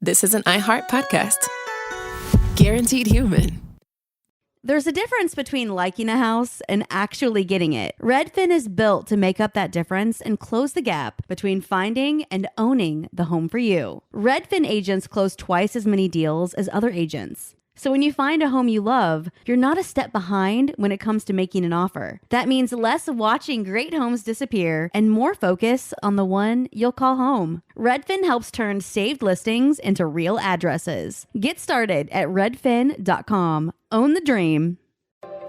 this is an iHeart podcast. Guaranteed human. There's a difference between liking a house and actually getting it. Redfin is built to make up that difference and close the gap between finding and owning the home for you. Redfin agents close twice as many deals as other agents. So when you find a home you love, you're not a step behind when it comes to making an offer. That means less watching great homes disappear and more focus on the one you'll call home. Redfin helps turn saved listings into real addresses. Get started at redfin.com. Own the dream.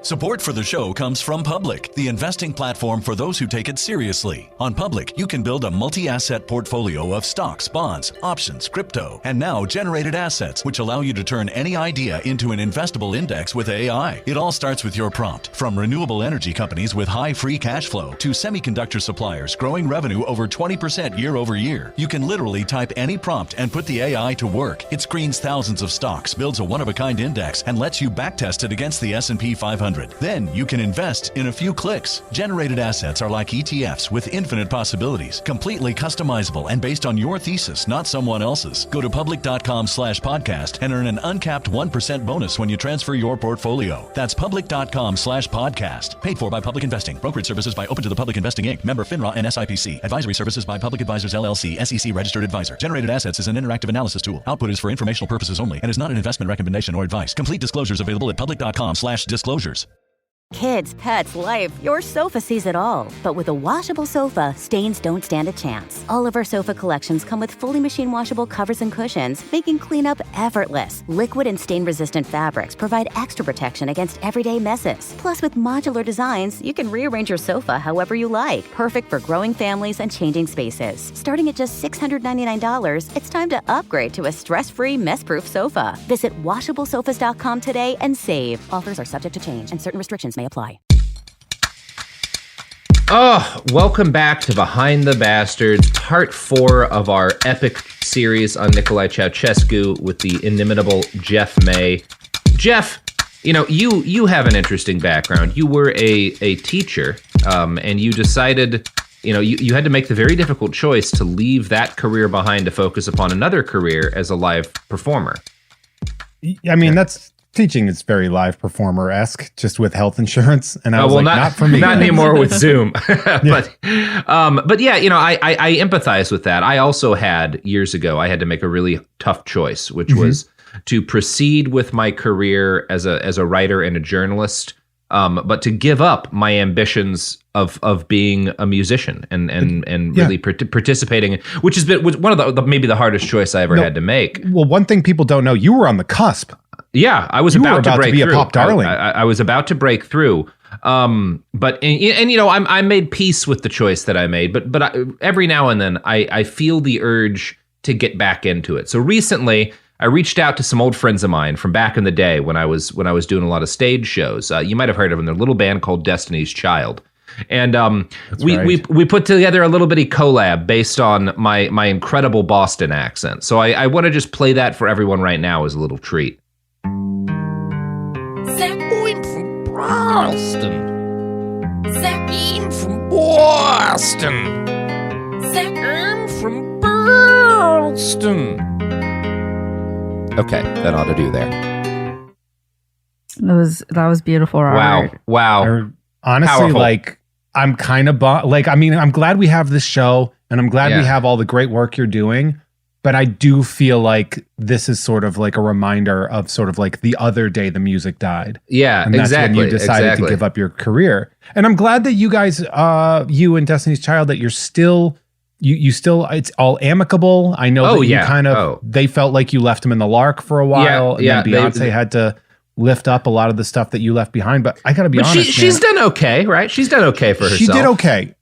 Support for the show comes from Public, the investing platform for those who take it seriously. On Public, you can build a multi-asset portfolio of stocks, bonds, options, crypto, and now generated assets, which allow you to turn any idea into an investable index with AI. It all starts with your prompt. From renewable energy companies with high free cash flow to semiconductor suppliers growing revenue over 20% year over year, you can literally type any prompt and put the AI to work. It screens thousands of stocks, builds a one-of-a-kind index, and lets you backtest it against the S&P 500. Then you can invest in a few clicks. Generated assets are like ETFs with infinite possibilities, completely customizable and based on your thesis, not someone else's. Go to public.com/podcast and earn an uncapped 1% bonus when you transfer your portfolio. That's public.com/podcast. Paid for by Public Investing. Brokerage services by Open to the Public Investing Inc. Member FINRA and SIPC. Advisory services by Public Advisors LLC, SEC registered advisor. Generated assets is an interactive analysis tool. Output is for informational purposes only and is not an investment recommendation or advice. Complete disclosures available at public.com/disclosures. Kids, pets, life, your sofa sees it all. But with a washable sofa, stains don't stand a chance. All of our sofa collections come with fully machine washable covers and cushions, making cleanup effortless. Liquid and stain-resistant fabrics provide extra protection against everyday messes. Plus, with modular designs, you can rearrange your sofa however you like. Perfect for growing families and changing spaces. Starting at just $699, it's time to upgrade to a stress-free, mess-proof sofa. Visit washablesofas.com today and save. Offers are subject to change and certain restrictions may apply. Oh, welcome back to Behind the Bastards, part 4 of our epic series on Nicolae Ceaușescu with the inimitable Jeff May. Jeff, you know, you have an interesting background. You were a teacher, and you decided, you know, you had to make the very difficult choice to leave that career behind to focus upon another career as a live performer. I mean, that's... Teaching is very live performer-esque, just with health insurance, and I was not for me. Not anymore with Zoom. But yeah, you know, I empathize with that. I also had years ago. I had to make a really tough choice, which was to proceed with my career as a writer and a journalist, but to give up my ambitions of being a musician and really participating, which has been one of the maybe the hardest choice I ever had to make. Well, one thing people don't know, you were on the cusp. Yeah, I was about to break be through. A pop darling. I was about to break through. But you know, I made peace with the choice that I made. But every now and then, I feel the urge to get back into it. So recently, I reached out to some old friends of mine from back in the day when I was doing a lot of stage shows. You might have heard of them. They're a little band called Destiny's Child. And we put together a little bitty collab based on my incredible Boston accent. So I want to just play that for everyone right now as a little treat. I'm from Boston. I'm from Boston. I'm from Boston. Okay, that ought to do there. That was beautiful, Robert. Wow. Honestly, Powerful. like, I'm kind of I'm glad we have this show, and I'm glad we have all the great work you're doing. But I do feel like this is sort of like a reminder of sort of like the other day the music died. Yeah, and that's exactly. when you decided to give up your career. And I'm glad that you guys, you and Destiny's Child, that you're still, you still, it's all amicable. I know you kind of, they felt like you left him in the lark for a while. And then Beyonce had to lift up a lot of the stuff that you left behind. But I got to be honest, she's done okay, right? She's done okay for herself. She did okay.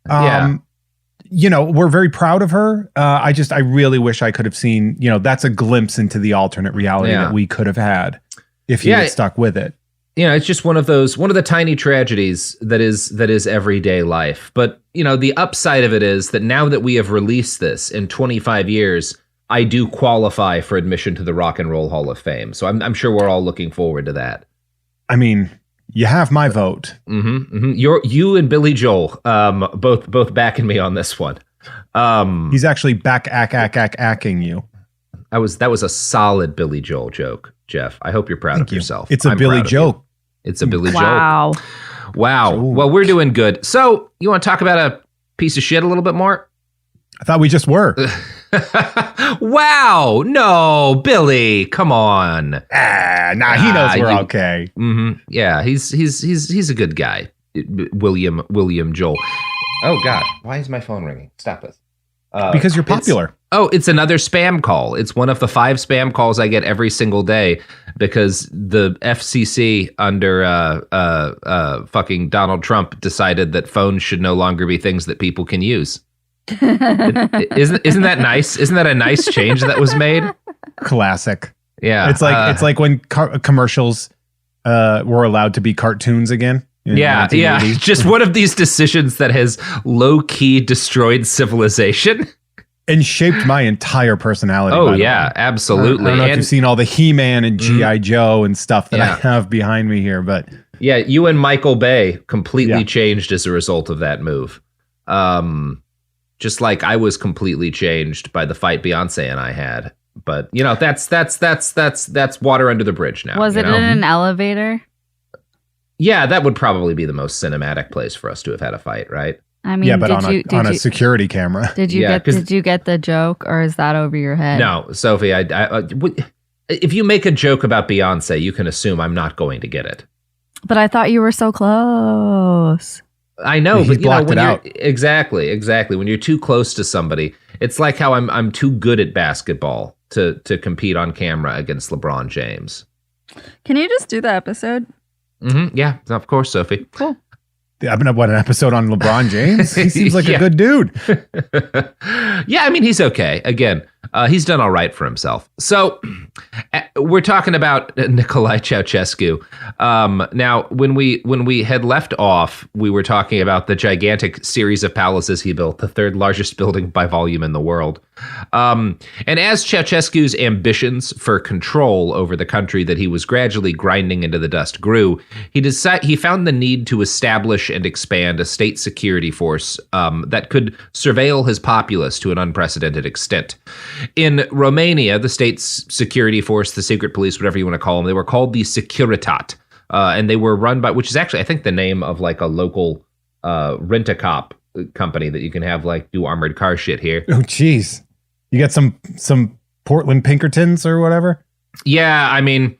You know, we're very proud of her. I really wish I could have seen, you know, that's a glimpse into the alternate reality that we could have had if you had stuck with it. You know, it's just one of the tiny tragedies that is everyday life. But, you know, the upside of it is that now that we have released this in 25 years, I do qualify for admission to the Rock and Roll Hall of Fame. So I'm sure we're all looking forward to that. I mean, you have my vote. You and Billy Joel, both backing me on this one. He's actually acking you. That was a solid Billy Joel joke, Jeff. I hope you're proud of yourself. It's a Billy joke. It's a Billy Wow. joke. Wow. Ooh. Well, we're doing good. So you want to talk about a piece of shit a little bit more? I thought we just were. Wow. No, Billy, come on. He knows we're okay. Mm-hmm. Yeah, he's a good guy. William Joel. Oh God, why is my phone ringing? Stop this. Because you're popular. It's another spam call. It's one of the 5 spam calls I get every single day because the FCC under fucking Donald Trump decided that phones should no longer be things that people can use. Isn't that nice? Isn't that a nice change that was made? Classic. Yeah, it's like when commercials were allowed to be cartoons again. Yeah. Just one of these decisions that has low key destroyed civilization and shaped my entire personality. Oh yeah, absolutely. I don't know if you've seen all the He-Man and G.I. Joe and stuff that I have behind me here, but yeah, you and Michael Bay completely changed as a result of that move. Just like I was completely changed by the fight Beyonce and I had. But that's water under the bridge now. Was it in an elevator? Yeah, that would probably be the most cinematic place for us to have had a fight, right? I mean, but on a security camera. Did you get the joke, or is that over your head? No, Sophie. If you make a joke about Beyonce, you can assume I'm not going to get it. But I thought you were so close. I know, but when you're exactly when you're too close to somebody, it's like how I'm too good at basketball to compete on camera against LeBron James. Can you just do the episode? Mm-hmm. Yeah, of course, Sophie. Cool. I've been an episode on LeBron James. He seems like a good dude. Yeah, I mean, he's okay. Again, he's done all right for himself. So we're talking about Nicolae Ceaușescu. Now, when we had left off, we were talking about the gigantic series of palaces he built, the 3rd largest building by volume in the world. And as Ceaușescu's ambitions for control over the country that he was gradually grinding into the dust grew, he found the need to establish and expand a state security force that could surveil his populace to an unprecedented extent. In Romania, the state's security force, the secret police, whatever you want to call them, they were called the Securitate, and they were run by, which is actually, I think, the name of like a local rent-a-cop company that you can have like do armored car shit here. Oh, geez. You got some Portland Pinkertons or whatever? Yeah, I mean,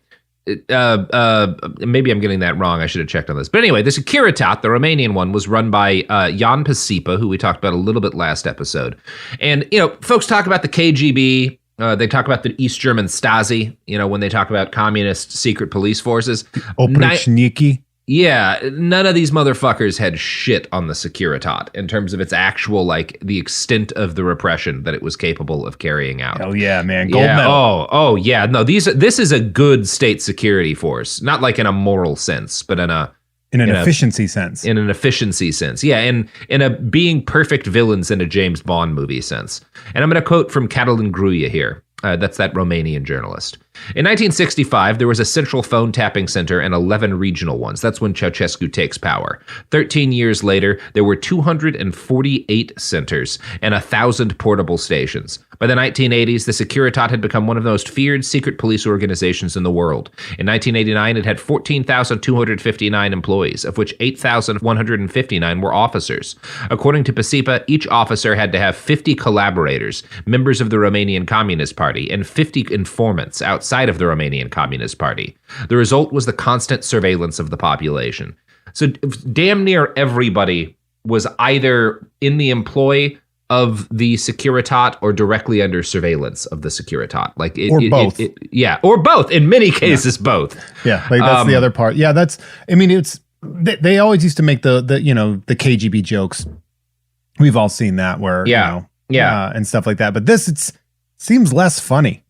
maybe I'm getting that wrong. I should have checked on this. But anyway, the Securitate, the Romanian one, was run by Jan Pasipa, who we talked about a little bit last episode. And, folks talk about the KGB. They talk about the East German Stasi, when they talk about communist secret police forces. Oprichniki. Yeah, none of these motherfuckers had shit on the Securitate in terms of its actual, like, the extent of the repression that it was capable of carrying out. Hell yeah, man. Gold medal. Oh, yeah. No, this is a good state security force. Not like in a moral sense, but in an efficiency sense. In an efficiency sense. Yeah, in a being perfect villains in a James Bond movie sense. And I'm going to quote from Catalin Gruia here. That's that Romanian journalist. In 1965, there was a central phone tapping center and 11 regional ones. That's when Ceaușescu takes power. 13 years later, there were 248 centers and 1,000 portable stations. By the 1980s, the Securitate had become one of the most feared secret police organizations in the world. In 1989, it had 14,259 employees, of which 8,159 were officers. According to Pasipa, each officer had to have 50 collaborators, members of the Romanian Communist Party, and 50 informants outside of the Romanian Communist Party. The result was the constant surveillance of the population. So damn near everybody was either in the employ of the Securitate or directly under surveillance of the Securitate. Or both. Or both. In many cases, both. Yeah, that's the other part. Yeah, they always used to make the KGB jokes. We've all seen that where, and stuff like that. But it seems less funny.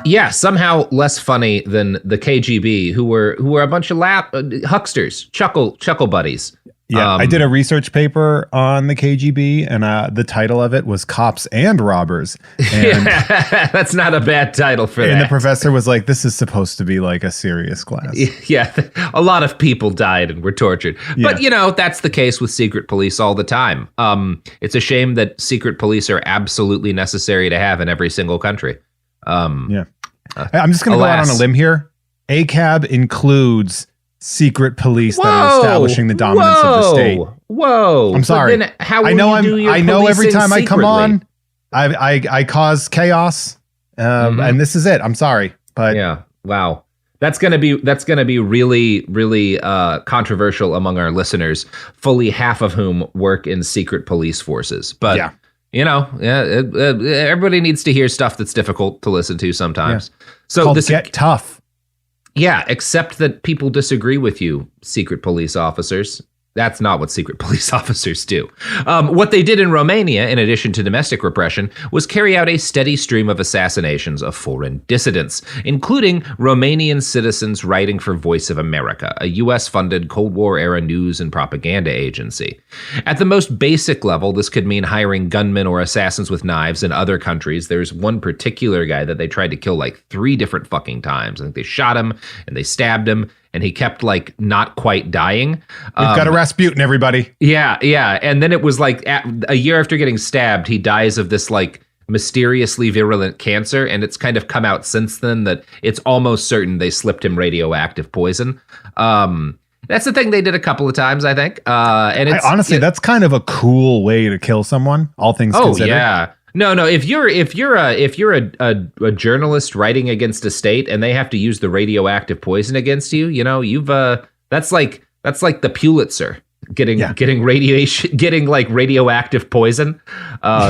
Yeah, somehow less funny than the KGB, who were a bunch of hucksters, chuckle buddies. Yeah, I did a research paper on the KGB, and the title of it was Cops and Robbers. And, that's not a bad title for that. And the professor was like, this is supposed to be like a serious class. Yeah, a lot of people died and were tortured. Yeah. But, that's the case with secret police all the time. It's a shame that secret police are absolutely necessary to have in every single country. I'm just going to go out on a limb here. ACAB includes secret police that are establishing the dominance of the state. Whoa! I'm sorry. Then how will you do your I know every time secretly? I come on, I cause chaos, and this is it. I'm sorry, but yeah, wow. That's gonna be really, really controversial among our listeners. Fully half of whom work in secret police forces. But everybody needs to hear stuff that's difficult to listen to sometimes. Yeah. So this get tough. Yeah, except that people disagree with you, secret police officers. That's not what secret police officers do. What they did in Romania, in addition to domestic repression, was carry out a steady stream of assassinations of foreign dissidents, including Romanian citizens writing for Voice of America, a U.S.-funded Cold War-era news and propaganda agency. At the most basic level, this could mean hiring gunmen or assassins with knives in other countries. There's one particular guy that they tried to kill like 3 different fucking times. I think they shot him and they stabbed him, and he kept like not quite dying. We've got a Rasputin, everybody. Yeah. And then it was like a year after getting stabbed, he dies of this like mysteriously virulent cancer. And it's kind of come out since then that it's almost certain they slipped him radioactive poison. That's the thing they did a couple of times, I think. And it's, honestly, that's kind of a cool way to kill someone, all things considered. Oh, yeah. No. If you're a journalist writing against a state and they have to use the radioactive poison against you, you've that's like the Pulitzer getting radioactive poison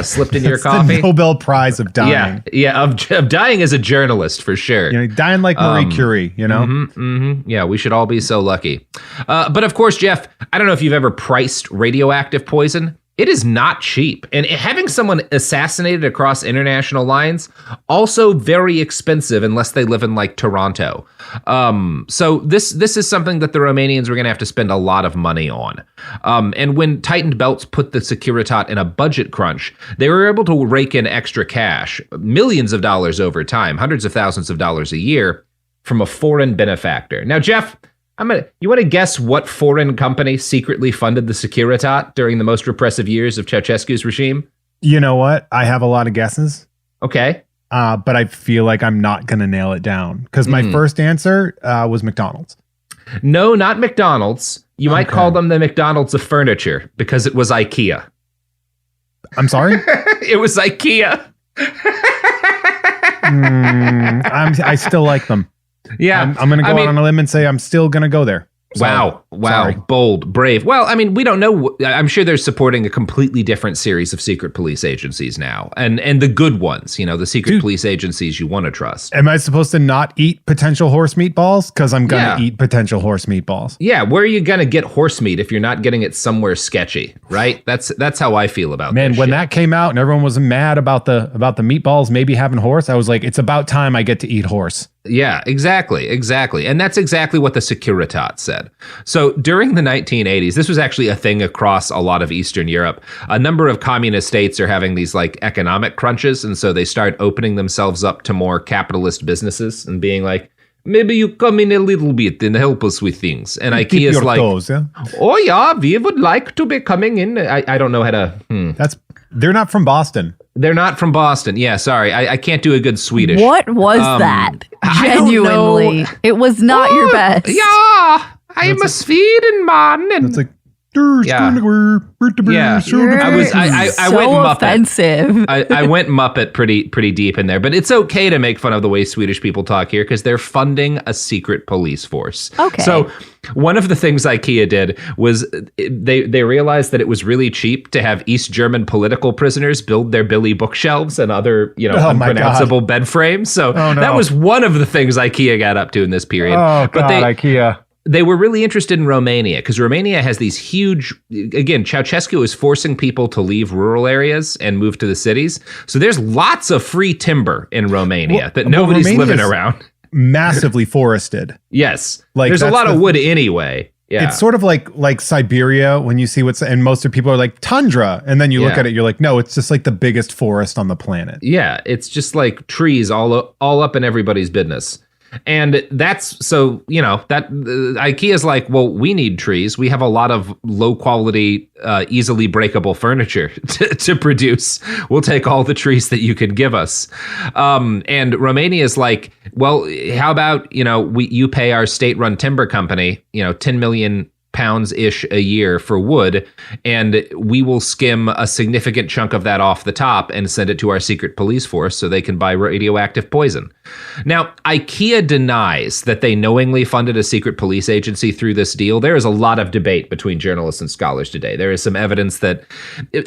slipped in your coffee. The Nobel Prize of dying. Yeah, of dying as a journalist for sure. Dying like Marie Curie. Yeah, we should all be so lucky. But of course, Jeff, I don't know if you've ever priced radioactive poison. It is not cheap. And having someone assassinated across international lines, also very expensive unless they live in like Toronto. So this is something that the Romanians were going to have to spend a lot of money on. And when tightened belts put the Securitate in a budget crunch, they were able to rake in extra cash, millions of dollars over time, hundreds of thousands of dollars a year from a foreign benefactor. Now, Jeff, you want to guess what foreign company secretly funded the Securitate during the most repressive years of Ceaușescu's regime? You know what? I have a lot of guesses. Okay. But I feel like I'm not going to nail it down because my first answer was McDonald's. No, not McDonald's. You might call them the McDonald's of furniture because it was IKEA. I'm sorry? It was IKEA. I still like them. Yeah, I'm going to go out on a limb and say I'm still going to go there. Wow. Sorry. Bold, brave. Well, I mean, we don't know. I'm sure they're supporting a completely different series of secret police agencies now. And the good ones, the secret police agencies you want to trust. Am I supposed to not eat potential horse meatballs? Because I'm going to eat potential horse meatballs. Yeah, where are you going to get horse meat if you're not getting it somewhere sketchy, right? That's how I feel about this when that came out and everyone was mad about the meatballs maybe having horse, I was like, it's about time I get to eat horse. Yeah, exactly. And that's exactly what the Securitate said. So during the 1980s, this was actually a thing across a lot of Eastern Europe. A number of communist states are having these like economic crunches. And so they start opening themselves up to more capitalist businesses and being like, maybe you come in a little bit and help us with things. And IKEA's like, toes, yeah? Oh yeah, we would like to be coming in. I don't know how to. They're not from Boston. They're not from Boston. Yeah, sorry. I can't do a good Swedish. What was that? Genuinely. It was not your best. Yeah, I'm a Sweden man. And it's like, I went Muppet. Offensive. I went Muppet pretty deep in there, but it's okay to make fun of the way Swedish people talk here because they're funding a secret police force. Okay. So one of the things IKEA did was they realized that it was really cheap to have East German political prisoners build their Billy bookshelves and other unpronounceable bed frames. So that was one of the things IKEA got up to in this period. Oh God, IKEA. They were really interested in Romania because Romania has these huge, again, Ceaușescu is forcing people to leave rural areas and move to the cities. So there's lots of free timber in Romania that nobody's living around. Massively forested. Yes. There's a lot of wood anyway. Yeah. It's sort of like Siberia when you see and most of people are like tundra. And then you look at it, you're like, no, it's just like the biggest forest on the planet. Yeah. It's just like trees all up in everybody's business. And that's so, that IKEA's like, well, we need trees. We have a lot of low quality, easily breakable furniture to produce. We'll take all the trees that you can give us. And Romania's like, well, how about, you pay our state-run timber company, 10 million pounds-ish a year for wood, and we will skim a significant chunk of that off the top and send it to our secret police force so they can buy radioactive poison. Now, IKEA denies that they knowingly funded a secret police agency through this deal. There is a lot of debate between journalists and scholars today. There is some evidence that,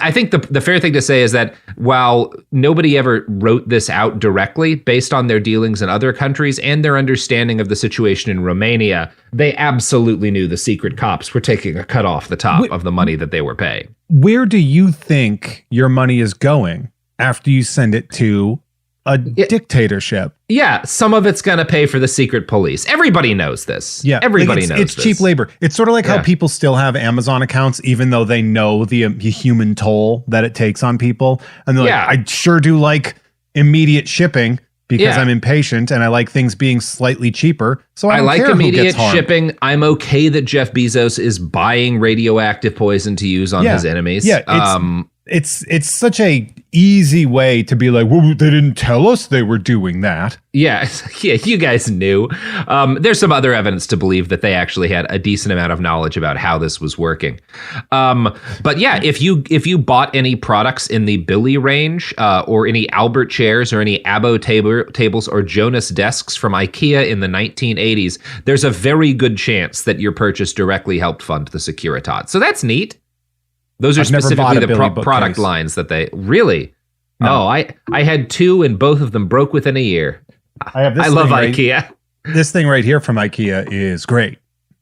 I think the fair thing to say is that while nobody ever wrote this out directly, based on their dealings in other countries and their understanding of the situation in Romania, they absolutely knew the secret cops were taking a cut off the top of the money that they were paying. Where do you think your money is going after you send it to a dictatorship? Yeah, some of it's going to pay for the secret police. Everybody knows this. Yeah, everybody knows it's this. Cheap labor. It's sort of like how people still have Amazon accounts, even though they know the human toll that it takes on people. And they're like, I sure do like immediate shipping, because I'm impatient and I like things being slightly cheaper. So I like immediate shipping. I'm okay that Jeff Bezos is buying radioactive poison to use on his enemies. Yeah, it's such a easy way to be like, well, they didn't tell us they were doing that. Yeah, you guys knew. There's some other evidence to believe that they actually had a decent amount of knowledge about how this was working. But yeah, if you bought any products in the Billy range, or any Albert chairs or any Abo tables or Jonas desks from IKEA in the 1980s, there's a very good chance that your purchase directly helped fund the Securitate. So that's neat. Those are specifically the product lines that they really. No. Oh, I had two and both of them broke within a year. I love IKEA. This thing right here from IKEA is great.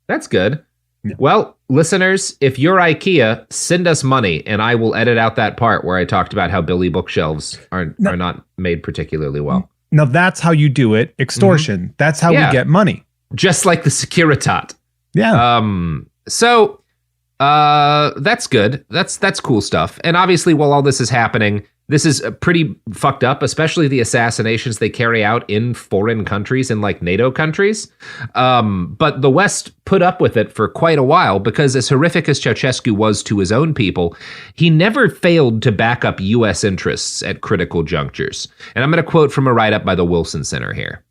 That's good. Yeah. Well, listeners, if you're IKEA, send us money and I will edit out that part where I talked about how Billy bookshelves are not made particularly well. Now that's how you do it. Extortion. Mm-hmm. That's how we get money. Just like the Securitate. Yeah. So that's good. That's cool stuff. And obviously, while all this is happening, this is pretty fucked up, especially the assassinations they carry out in foreign countries, in like NATO countries. But the West put up with it for quite a while because as horrific as Ceaușescu was to his own people, he never failed to back up U.S. interests at critical junctures. And I'm going to quote from a write-up by the Wilson Center here.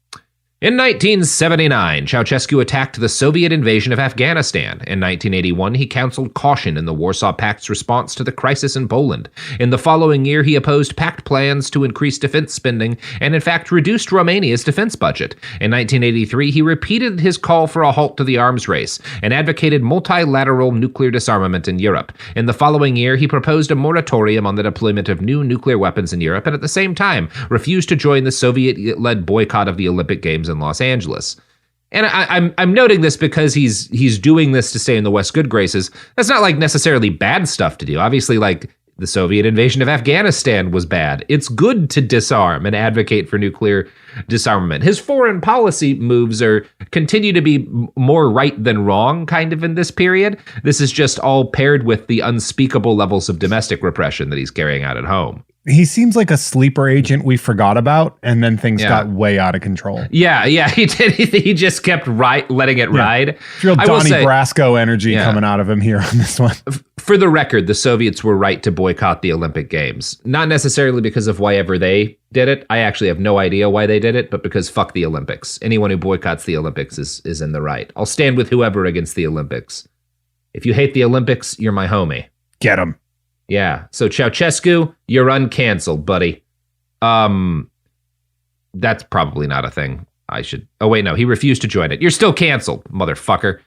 In 1979, Ceaușescu attacked the Soviet invasion of Afghanistan. In 1981, he counseled caution in the Warsaw Pact's response to the crisis in Poland. In the following year, he opposed pact plans to increase defense spending and, in fact, reduced Romania's defense budget. In 1983, he repeated his call for a halt to the arms race and advocated multilateral nuclear disarmament in Europe. In the following year, he proposed a moratorium on the deployment of new nuclear weapons in Europe and, at the same time, refused to join the Soviet-led boycott of the Olympic Games in Los Angeles. And I'm noting this because he's doing this to stay in the West's good graces. That's not like necessarily bad stuff to do. Obviously, like the Soviet invasion of Afghanistan was bad. It's good to disarm and advocate for nuclear disarmament. His foreign policy moves continue to be more right than wrong kind of in this period. This is just all paired with the unspeakable levels of domestic repression that he's carrying out at home. He seems like a sleeper agent we forgot about, and then things got way out of control. Yeah, he did. He just kept letting it ride. Real Donnie Brasco energy coming out of him here on this one. For the record, the Soviets were right to boycott the Olympic Games. Not necessarily because of why ever they did it. I actually have no idea why they did it, but because fuck the Olympics. Anyone who boycotts the Olympics is in the right. I'll stand with whoever against the Olympics. If you hate the Olympics, you're my homie. Get him. Yeah. So Ceaușescu, you're uncanceled, buddy. That's probably not a thing. Oh, wait, no. He refused to join it. You're still canceled, motherfucker.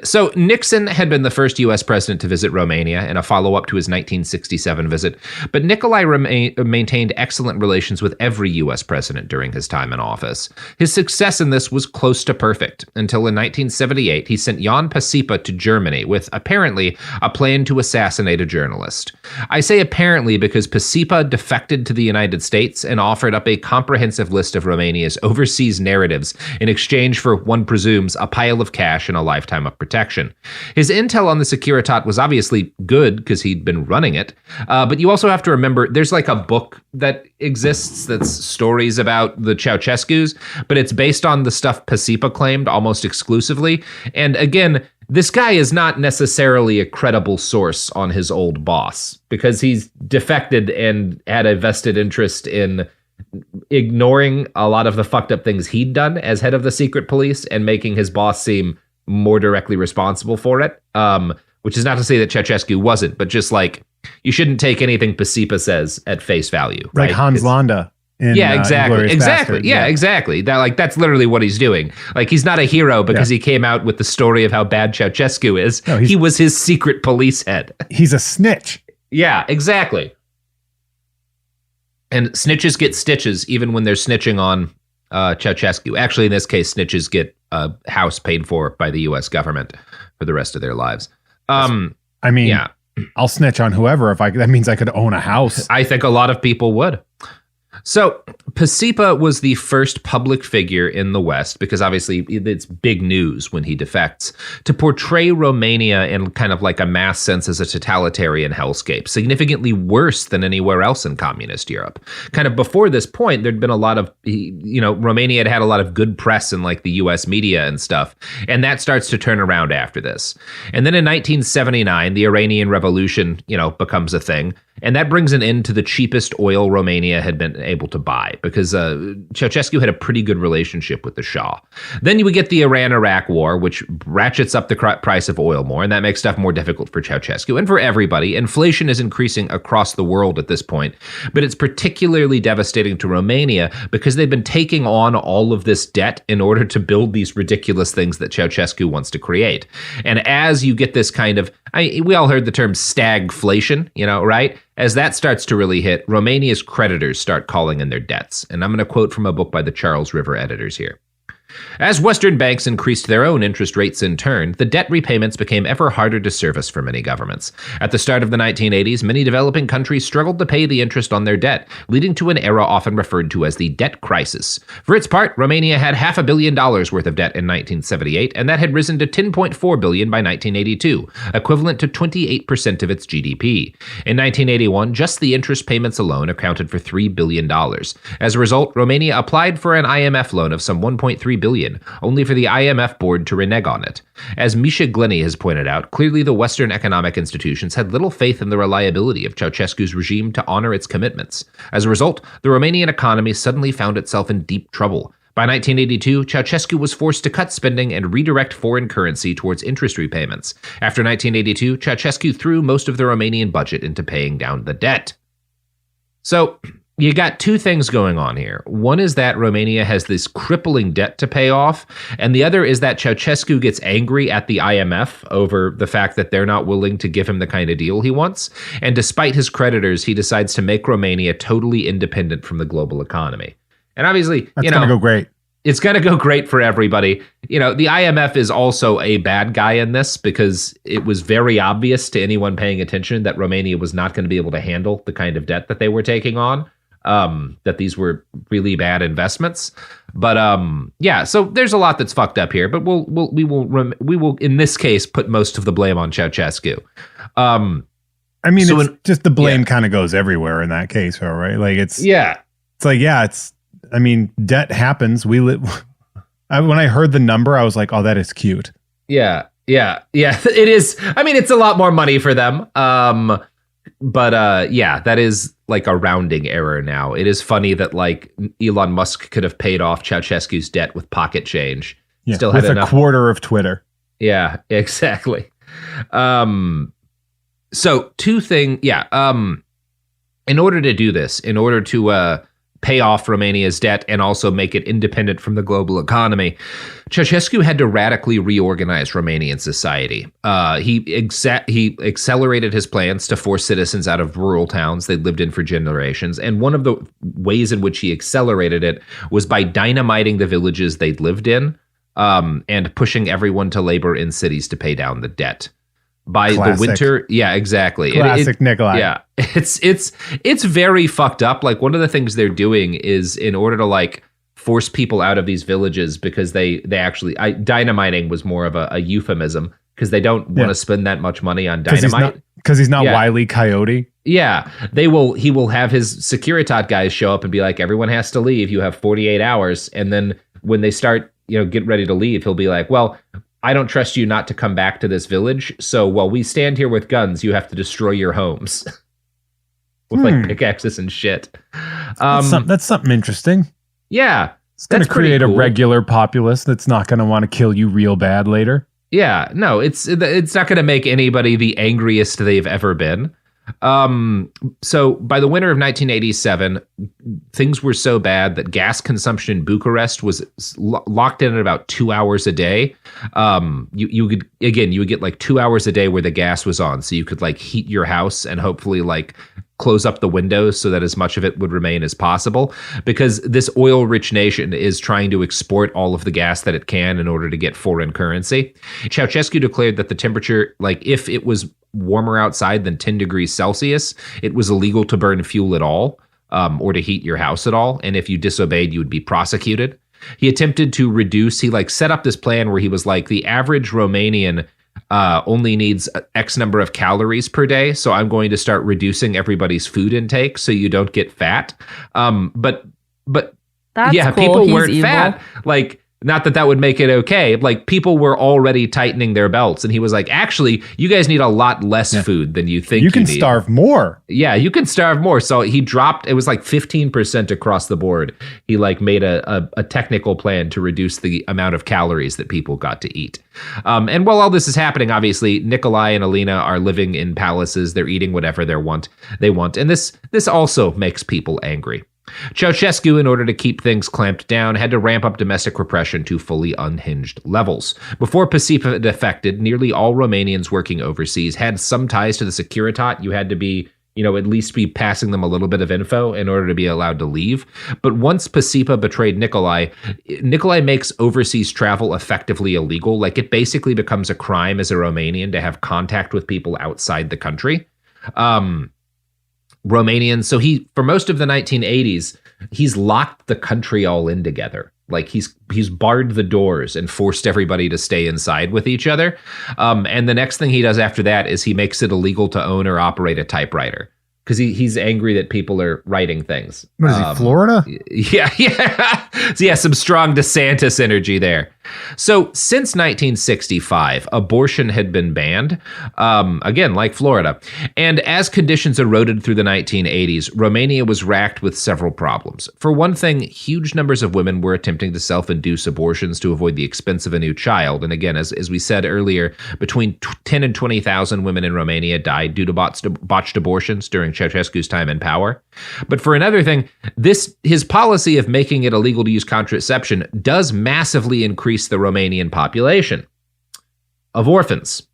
So Nixon had been the first U.S. president to visit Romania in a follow-up to his 1967 visit, but Nicolae maintained excellent relations with every U.S. president during his time in office. His success in this was close to perfect, until in 1978 he sent Jan Pasipa to Germany with, apparently, a plan to assassinate a journalist. I say apparently because Pasipa defected to the United States and offered up a comprehensive list of Romania's overseas narratives in exchange for, one presumes, a pile of cash and a life lifetime of protection. His intel on the Securitate was obviously good because he'd been running it. But you also have to remember there's like a book that exists that's stories about the Ceaușescus, but it's based on the stuff Pacipa claimed almost exclusively. And again, this guy is not necessarily a credible source on his old boss because he's defected and had a vested interest in ignoring a lot of the fucked up things he'd done as head of the secret police and making his boss seem more directly responsible for it. Which is not to say that Ceaușescu wasn't, but just like you shouldn't take anything Pacipa says at face value. Like right? Hans Landa. Exactly. Bastard. Yeah, exactly. That's literally what he's doing. Like he's not a hero because he came out with the story of how bad Ceaușescu is. No, he was his secret police head. He's a snitch. Yeah, exactly. And snitches get stitches even when they're snitching on Ceaușescu. Actually, in this case, snitches get a house paid for by the U.S. government for the rest of their lives. Yeah. I'll snitch on whoever that means I could own a house. I think a lot of people would. So Pacipa was the first public figure in the West, because obviously it's big news when he defects, to portray Romania in kind of like a mass sense as a totalitarian hellscape, significantly worse than anywhere else in communist Europe. Kind of before this point, there'd been a lot of, Romania had a lot of good press in like the US media and stuff, and that starts to turn around after this. And then in 1979, the Iranian Revolution, becomes a thing. And that brings an end to the cheapest oil Romania had been able to buy, because Ceaușescu had a pretty good relationship with the Shah. Then you would get the Iran-Iraq war, which ratchets up the price of oil more, and that makes stuff more difficult for Ceaușescu and for everybody. Inflation is increasing across the world at this point, but it's particularly devastating to Romania because they've been taking on all of this debt in order to build these ridiculous things that Ceaușescu wants to create. And as you get this kind of, we all heard the term stagflation, right? As that starts to really hit, Romania's creditors start calling in their debts. And I'm going to quote from a book by the Charles River editors here. As Western banks increased their own interest rates in turn, the debt repayments became ever harder to service for many governments. At the start of the 1980s, many developing countries struggled to pay the interest on their debt, leading to an era often referred to as the debt crisis. For its part, Romania had $500 million worth of debt in 1978, and that had risen to $10.4 billion by 1982, equivalent to 28% of its GDP. In 1981, just the interest payments alone accounted for $3 billion. As a result, Romania applied for an IMF loan of some $1.3 billion, only for the IMF board to renege on it. As Misha Glenny has pointed out, clearly the Western economic institutions had little faith in the reliability of Ceaușescu's regime to honor its commitments. As a result, the Romanian economy suddenly found itself in deep trouble. By 1982, Ceaușescu was forced to cut spending and redirect foreign currency towards interest repayments. After 1982, Ceaușescu threw most of the Romanian budget into paying down the debt. So, you got two things going on here. One is that Romania has this crippling debt to pay off, and the other is that Ceaușescu gets angry at the IMF over the fact that they're not willing to give him the kind of deal he wants. And despite his creditors, he decides to make Romania totally independent from the global economy. And obviously, that's going to go great. It's going to go great for everybody. The IMF is also a bad guy in this because it was very obvious to anyone paying attention that Romania was not going to be able to handle the kind of debt that they were taking on. That these were really bad investments. But so there's a lot that's fucked up here, but we will in this case put most of the blame on Ceaușescu. Just the blame kind of goes everywhere in that case, right? Like debt happens. When I heard the number, I was like, oh, that is cute. Yeah, it is. It's a lot more money for them. But that is like a rounding error now. It is funny that like Elon Musk could have paid off Ceaușescu's debt with pocket change. Yeah, still with a quarter of Twitter. Yeah, exactly. So two things. In order to do this, in order to pay off Romania's debt and also make it independent from the global economy, Ceaușescu had to radically reorganize Romanian society. He accelerated his plans to force citizens out of rural towns they'd lived in for generations, and one of the ways in which he accelerated it was by dynamiting the villages they'd lived in and pushing everyone to labor in cities to pay down the debt. By the winter, exactly. Classic Nicolae. Yeah, it's very fucked up. Like one of the things they're doing is in order to like force people out of these villages because they actually dynamiting was more of a euphemism because they don't want to spend that much money on dynamite. Because he's not Wile E. Coyote. Yeah, he will have his Securitat guys show up and be like, everyone has to leave. You have 48 hours. And then when they start, get ready to leave, he'll be like, well, I don't trust you not to come back to this village. So while we stand here with guns, you have to destroy your homes with like pickaxes and shit. That's something interesting. Yeah. It's going to create a regular populace that's not going to want to kill you real bad later. Yeah, no, it's not going to make anybody the angriest they've ever been. So by the winter of 1987, things were so bad that gas consumption in Bucharest was locked in at about 2 hours a day. You would get like 2 hours a day where the gas was on, so you could like heat your house and hopefully like close up the windows so that as much of it would remain as possible, because this oil-rich nation is trying to export all of the gas that it can in order to get foreign currency. Ceaușescu declared that the temperature, like if it was warmer outside than 10 degrees Celsius, it was illegal to burn fuel at all, or to heat your house at all. And if you disobeyed, you would be prosecuted. He attempted to reduce, he like set up this plan where he was like, the average Romanian only needs X number of calories per day. So I'm going to start reducing everybody's food intake so you don't get fat. But that's yeah, cool. people He's weren't evil. fat. Like, not that would make it okay. Like, people were already tightening their belts. And he was like, actually, you guys need a lot less food than you think you can need. starve more. Yeah, you can starve more. So he dropped, it was like 15% across the board. He like made a technical plan to reduce the amount of calories that people got to eat. And while all this is happening, obviously, Nicolae and Alina are living in palaces. They're eating whatever they want. And this also makes people angry. Ceaușescu, in order to keep things clamped down, had to ramp up domestic repression to fully unhinged levels. Before Pasipa defected, nearly all Romanians working overseas had some ties to the Securitat. You had to be, at least be passing them a little bit of info in order to be allowed to leave. But once Pasipa betrayed Nicolae makes overseas travel effectively illegal. Like, it basically becomes a crime as a Romanian to have contact with people outside the country. Romanians. So for most of the 1980s, he's locked the country all in together. Like he's barred the doors and forced everybody to stay inside with each other. And the next thing he does after that is he makes it illegal to own or operate a typewriter because he's angry that people are writing things. What is he, Florida? Yeah. So yeah, some strong DeSantis energy there. So since 1965, abortion had been banned, again, like Florida. And as conditions eroded through the 1980s, Romania was racked with several problems. For one thing, huge numbers of women were attempting to self-induce abortions to avoid the expense of a new child. And again, as we said earlier, between 10 and 20,000 women in Romania died due to botched abortions during Ceaușescu's time in power. But for another thing, his policy of making it illegal to use contraception does massively increase the Romanian population of orphans,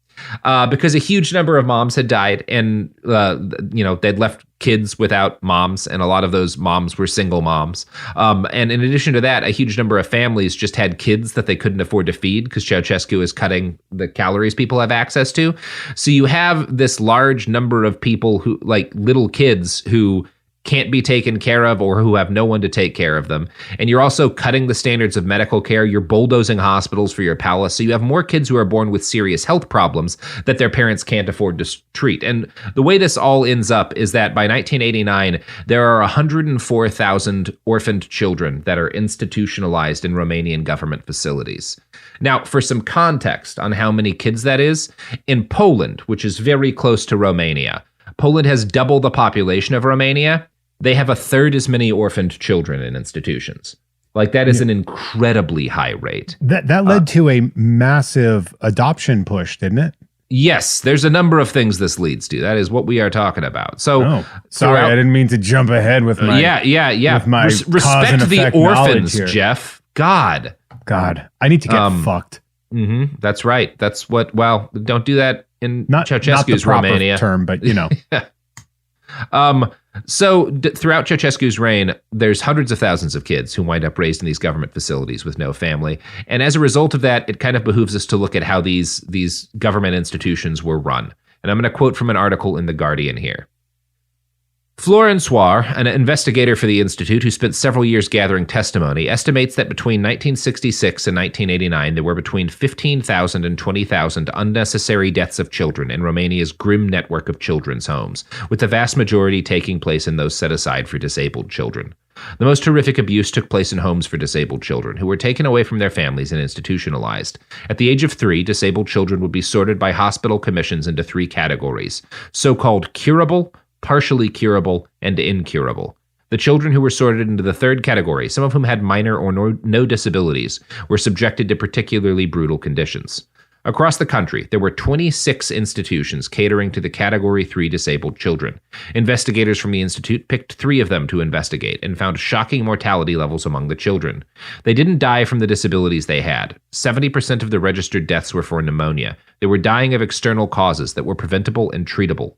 because a huge number of moms had died, and they'd left kids without moms, and a lot of those moms were single moms. And in addition to that, a huge number of families just had kids that they couldn't afford to feed because Ceaușescu is cutting the calories people have access to. So you have this large number of people who, like little kids, who can't be taken care of or who have no one to take care of them. And you're also cutting the standards of medical care. You're bulldozing hospitals for your palace. So you have more kids who are born with serious health problems that their parents can't afford to treat. And the way this all ends up is that by 1989, there are 104,000 orphaned children that are institutionalized in Romanian government facilities. Now, for some context on how many kids that is, in Poland, which is very close to Romania, Poland has double the population of Romania. They have a third as many orphaned children in institutions. Like, that is an incredibly high rate. That led to a massive adoption push, didn't it? Yes, there's a number of things this leads to. That is what we are talking about. So, sorry, I didn't mean to jump ahead with my with my respect the orphans, Jeff. God, I need to get fucked. Mm-hmm, that's right. That's what. Well, don't do that in Ceaușescu's Romania term, but you know. So throughout Ceaușescu's reign, there's hundreds of thousands of kids who wind up raised in these government facilities with no family. And as a result of that, it kind of behooves us to look at how these government institutions were run. And I'm going to quote from an article in The Guardian here. Florencois, an investigator for the Institute who spent several years gathering testimony, estimates that between 1966 and 1989, there were between 15,000 and 20,000 unnecessary deaths of children in Romania's grim network of children's homes, with the vast majority taking place in those set aside for disabled children. The most horrific abuse took place in homes for disabled children, who were taken away from their families and institutionalized. At the age of 3, disabled children would be sorted by hospital commissions into 3 categories: so-called curable, partially curable, and incurable. The children who were sorted into the 3rd category, some of whom had minor or no disabilities, were subjected to particularly brutal conditions. Across the country, there were 26 institutions catering to the Category 3 disabled children. Investigators from the Institute picked 3 of them to investigate and found shocking mortality levels among the children. They didn't die from the disabilities they had. 70% of the registered deaths were for pneumonia. They were dying of external causes that were preventable and treatable,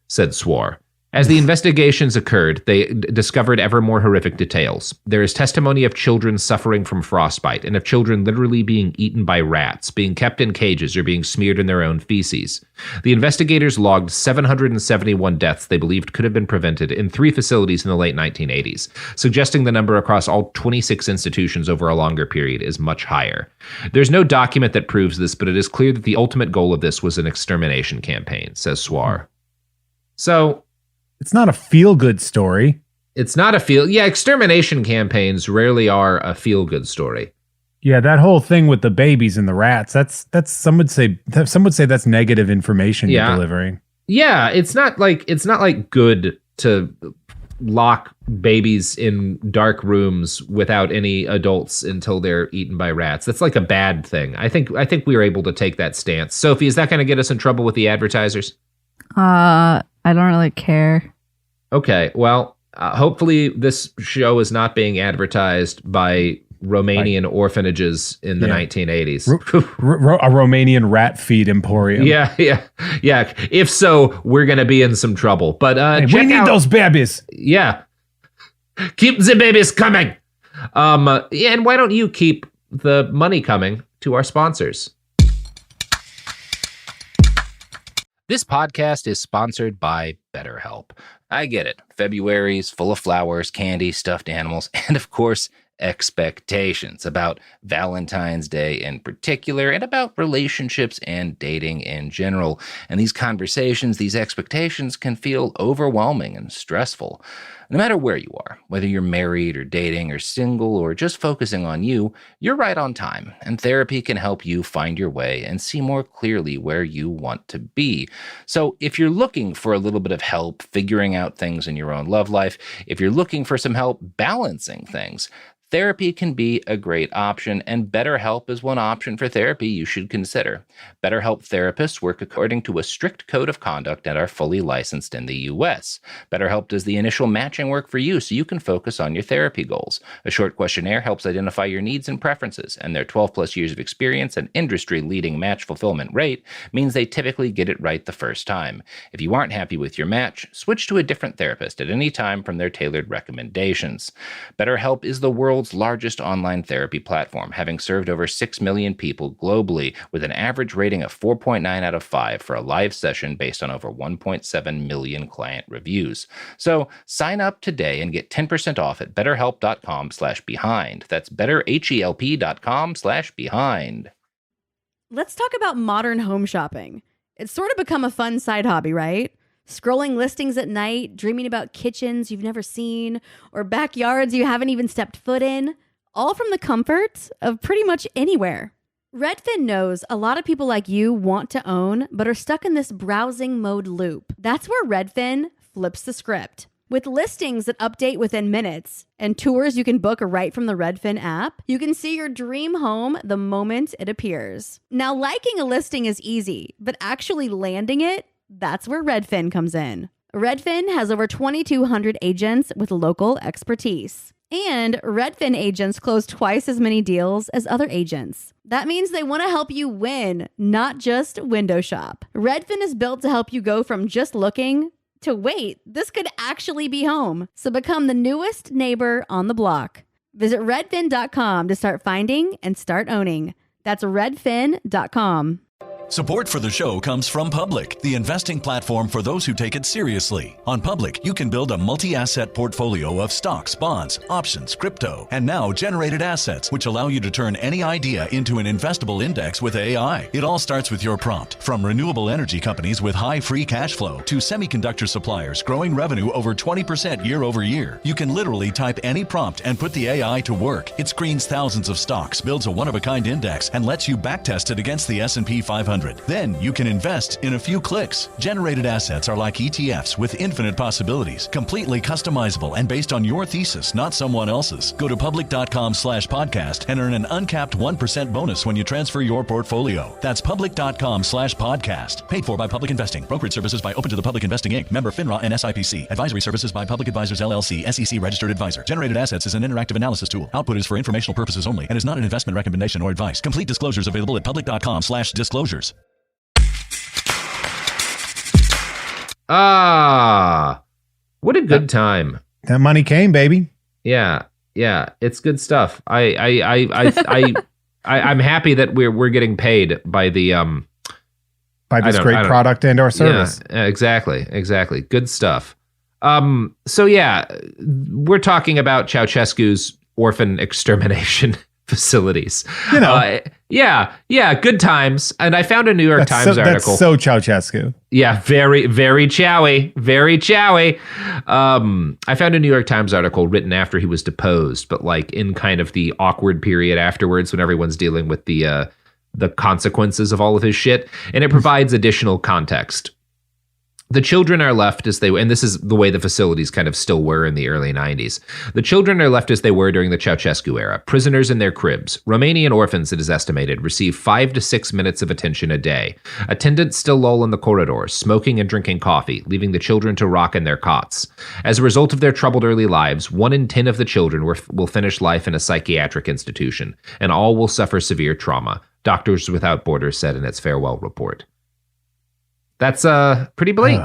said Swar. As the investigations occurred, they discovered ever more horrific details. There is testimony of children suffering from frostbite and of children literally being eaten by rats, being kept in cages, or being smeared in their own feces. The investigators logged 771 deaths they believed could have been prevented in 3 facilities in the late 1980s, suggesting the number across all 26 institutions over a longer period is much higher. There's no document that proves this, but it is clear that the ultimate goal of this was an extermination campaign, says Swar. So, it's not a feel-good story. It's not extermination campaigns rarely are a feel-good story. Yeah, that whole thing with the babies and the rats, that's some would say that's negative information you're delivering. Yeah, it's not like good to lock babies in dark rooms without any adults until they're eaten by rats. That's like a bad thing. I think we were able to take that stance. Sophie, is that going to get us in trouble with the advertisers? I don't really care. Okay, well, hopefully this show is not being advertised by Romanian orphanages in the 1980s. A Romanian rat feed emporium. Yeah. If so, we're going to be in some trouble. But we need those babies. Yeah. Keep the babies coming. And why don't you keep the money coming to our sponsors? This podcast is sponsored by BetterHelp. I get it. February's full of flowers, candy, stuffed animals, and of course, expectations about Valentine's Day in particular, and about relationships and dating in general. And these conversations, these expectations can feel overwhelming and stressful. No matter where you are, whether you're married or dating or single or just focusing on you, you're right on time, and therapy can help you find your way and see more clearly where you want to be. So if you're looking for a little bit of help figuring out things in your own love life, if you're looking for some help balancing things, therapy can be a great option, and BetterHelp is one option for therapy you should consider. BetterHelp therapists work according to a strict code of conduct and are fully licensed in the U.S. BetterHelp does the initial matching work for you so you can focus on your therapy goals. A short questionnaire helps identify your needs and preferences, and their 12-plus years of experience and industry-leading match fulfillment rate means they typically get it right the first time. If you aren't happy with your match, switch to a different therapist at any time from their tailored recommendations. BetterHelp is the world's largest online therapy platform, having served over 6 million people globally, with an average rating of 4.9 out of 5 for a live session based on over 1.7 million client reviews. So sign up today and get 10% off at betterhelp.com/behind. That's betterhelp.com/behind. Let's talk about modern home shopping. It's sort of become a fun side hobby, right? Scrolling listings at night, dreaming about kitchens you've never seen, or backyards you haven't even stepped foot in, all from the comfort of pretty much anywhere. Redfin knows a lot of people like you want to own, but are stuck in this browsing mode loop. That's where Redfin flips the script. With listings that update within minutes and tours you can book right from the Redfin app, you can see your dream home the moment it appears. Now, liking a listing is easy, but actually landing it, that's where Redfin comes in. Redfin has over 2,200 agents with local expertise. And Redfin agents close twice as many deals as other agents. That means they want to help you win, not just window shop. Redfin is built to help you go from just looking to wait, this could actually be home. So become the newest neighbor on the block. Visit redfin.com to start finding and start owning. That's redfin.com. Support for the show comes from Public, the investing platform for those who take it seriously. On Public, you can build a multi-asset portfolio of stocks, bonds, options, crypto, and now generated assets, which allow you to turn any idea into an investable index with AI. It all starts with your prompt. From renewable energy companies with high free cash flow to semiconductor suppliers growing revenue over 20% year over year, you can literally type any prompt and put the AI to work. It screens thousands of stocks, builds a one-of-a-kind index, and lets you backtest it against the S&P 500. Then you can invest in a few clicks. Generated assets are like ETFs with infinite possibilities, completely customizable and based on your thesis, not someone else's. Go to public.com/podcast and earn an uncapped 1% bonus when you transfer your portfolio. That's public.com/podcast. Paid for by Public Investing. Brokerage services by Open to the Public Investing Inc. Member FINRA and SIPC. Advisory services by Public Advisors LLC, SEC registered advisor. Generated assets is an interactive analysis tool. Output is for informational purposes only and is not an investment recommendation or advice. Complete disclosures available at public.com/disclosures. What a good time. That money came, baby. Yeah, it's good stuff. I'm happy that we're getting paid by the by this great product and our service. Yeah, exactly. Good stuff. So yeah, we're talking about Ceaușescu's orphan extermination facilities. You know. Good times. And I found a New York Times article. That's so Ceaușescu. Yeah, very, very chowy. Very chowy. I found a New York Times article written after he was deposed, but like in kind of the awkward period afterwards when everyone's dealing with the consequences of all of his shit. And it provides additional context. The children are left as they were, and this is the way the facilities kind of still were in the early 90s. The children are left as they were during the Ceaușescu era, prisoners in their cribs. Romanian orphans, it is estimated, receive 5 to 6 minutes of attention a day. Attendants still loll in the corridors, smoking and drinking coffee, leaving the children to rock in their cots. As a result of their troubled early lives, 1 in 10 of the children will finish life in a psychiatric institution, and all will suffer severe trauma, Doctors Without Borders said in its farewell report. That's pretty bleak.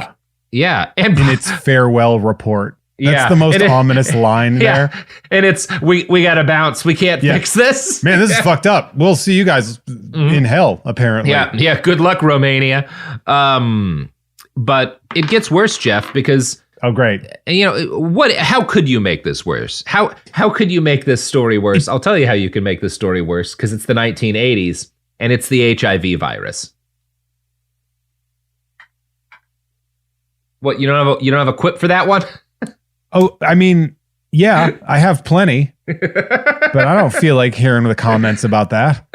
Yeah. And in its farewell report. That's the most ominous line there. And it's, we got to bounce. We can't fix this. Man, this is fucked up. We'll see you guys in hell, apparently. Yeah. Good luck, Romania. But it gets worse, Jeff, because... Oh, great. You know, how could you make this worse? How could you make this story worse? I'll tell you how you can make this story worse, because it's the 1980s, and it's the HIV virus. What, you don't have a quip for that one? Oh, I mean, yeah, I have plenty, but I don't feel like hearing the comments about that.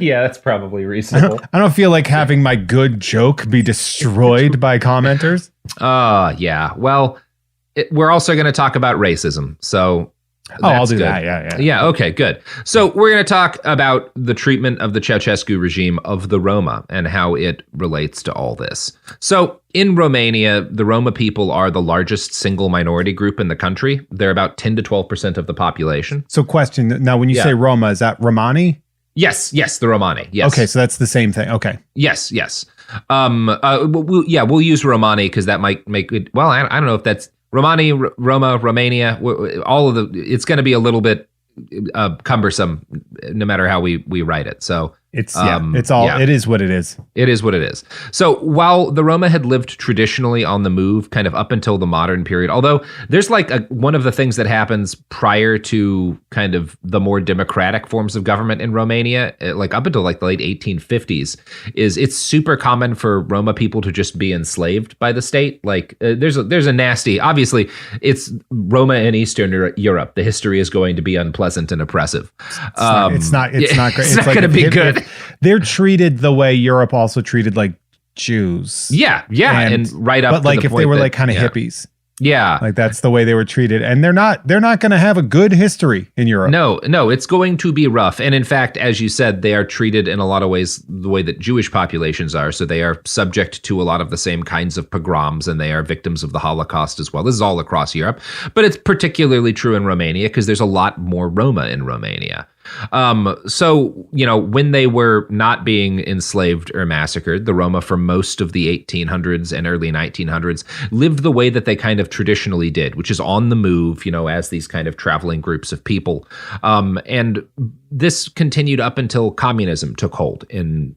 Yeah, that's probably reasonable. I don't feel like having my good joke be destroyed by commenters. Yeah. Well, we're also going to talk about racism, so... I'll do that. Yeah. Okay, good. So we're going to talk about the treatment of the Ceaușescu regime of the Roma and how it relates to all this. So in Romania, the Roma people are the largest single minority group in the country. They're about 10 to 12% of the population. So question, now when you say Roma, is that Romani? Yes, the Romani. Yes. Okay, so that's the same thing. Okay. Yes. We'll use Romani because that might make it, well, I don't know if that's Romani, Roma, Romania, all of it's going to be a little bit cumbersome no matter how we write it. So it is what it is. It is what it is. So while the Roma had lived traditionally on the move kind of up until the modern period, although there's like one of the things that happens prior to kind of the more democratic forms of government in Romania, like up until like the late 1850s, is it's super common for Roma people to just be enslaved by the state. Like there's a nasty, obviously it's Roma in Eastern Europe. The history is going to be unpleasant and oppressive. It's not great. It's not going to be good. They're treated the way Europe also treated like Jews. Yeah, and right up. But like if they were like kind of hippies. Yeah. Like that's the way they were treated. And they're not going to have a good history in Europe. No, it's going to be rough. And in fact, as you said, they are treated in a lot of ways the way that Jewish populations are. So they are subject to a lot of the same kinds of pogroms, and they are victims of the Holocaust as well. This is all across Europe, but it's particularly true in Romania because there's a lot more Roma in Romania. So, you know, when they were not being enslaved or massacred, the Roma for most of the 1800s and early 1900s lived the way that they kind of traditionally did, which is on the move, you know, as these kind of traveling groups of people. And this continued up until communism took hold in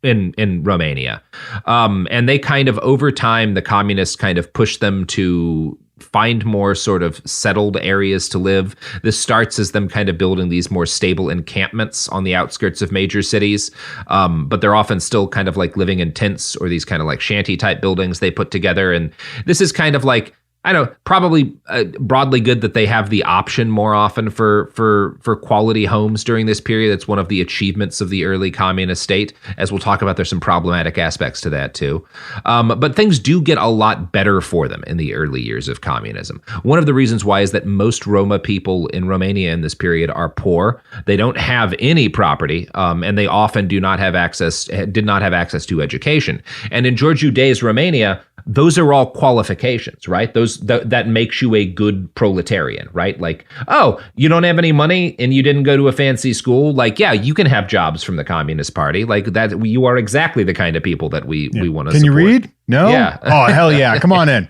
in Romania. And they kind of, over time, the communists kind of pushed them to find more sort of settled areas to live. This starts as them kind of building these more stable encampments on the outskirts of major cities. But they're often still kind of like living in tents or these kind of like shanty type buildings they put together. And this is kind of like, I don't know, probably broadly good that they have the option more often for quality homes during this period. It's one of the achievements of the early communist state. As we'll talk about, there's some problematic aspects to that too. But things do get a lot better for them in the early years of communism. One of the reasons why is that most Roma people in Romania in this period are poor. They don't have any property, and they often did not have access to education. And in Georgiu Dei's Romania, those are all qualifications, right? That makes you a good proletarian, right? Like, oh, you don't have any money and you didn't go to a fancy school. Like, yeah, you can have jobs from the Communist Party. Like that, you are exactly the kind of people that we want to support. Can you read? No? Yeah. Oh, hell yeah. Come on in.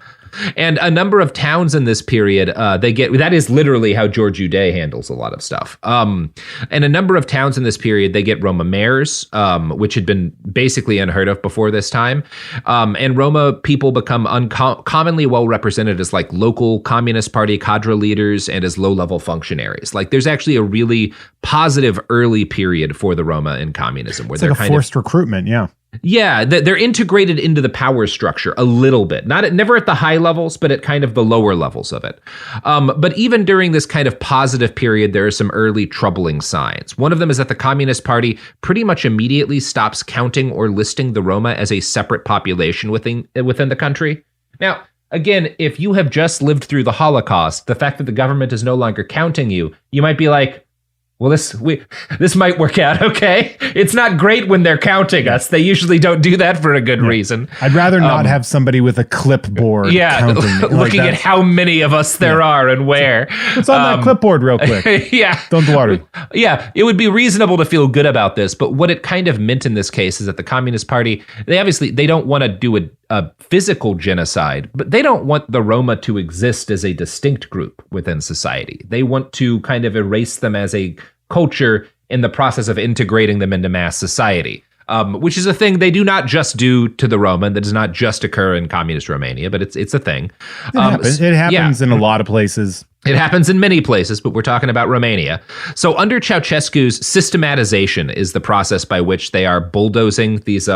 And a number of towns in this period, that is literally how Georgiu Dei handles a lot of stuff. And a number of towns in this period, they get Roma mayors, which had been basically unheard of before this time. And Roma people become commonly well represented as like local Communist Party cadre leaders and as low-level functionaries. Like there's actually a really positive early period for the Roma in communism. Where it's like a forced recruitment, yeah. Yeah, they're integrated into the power structure a little bit. Never at the high levels, but at kind of the lower levels of it. But even during this kind of positive period, there are some early troubling signs. One of them is that the Communist Party pretty much immediately stops counting or listing the Roma as a separate population within the country. Now, again, if you have just lived through the Holocaust, the fact that the government is no longer counting you, you might be like, well, this might work out okay. It's not great when they're counting us. They usually don't do that for a good reason. I'd rather not have somebody with a clipboard counting looking at how many of us there are and where. What's on that clipboard real quick? Yeah. Don't worry. Yeah, it would be reasonable to feel good about this, but what it kind of meant in this case is that the Communist Party, they don't want to do a physical genocide, but they don't want the Roma to exist as a distinct group within society. They want to kind of erase them as a culture in the process of integrating them into mass society, which is a thing they do not just do to the Roma. That does not just occur in communist Romania, but it's a thing. It happens in a lot of places. It happens in many places, but we're talking about Romania. So under Ceaușescu's systematization is the process by which they are bulldozing these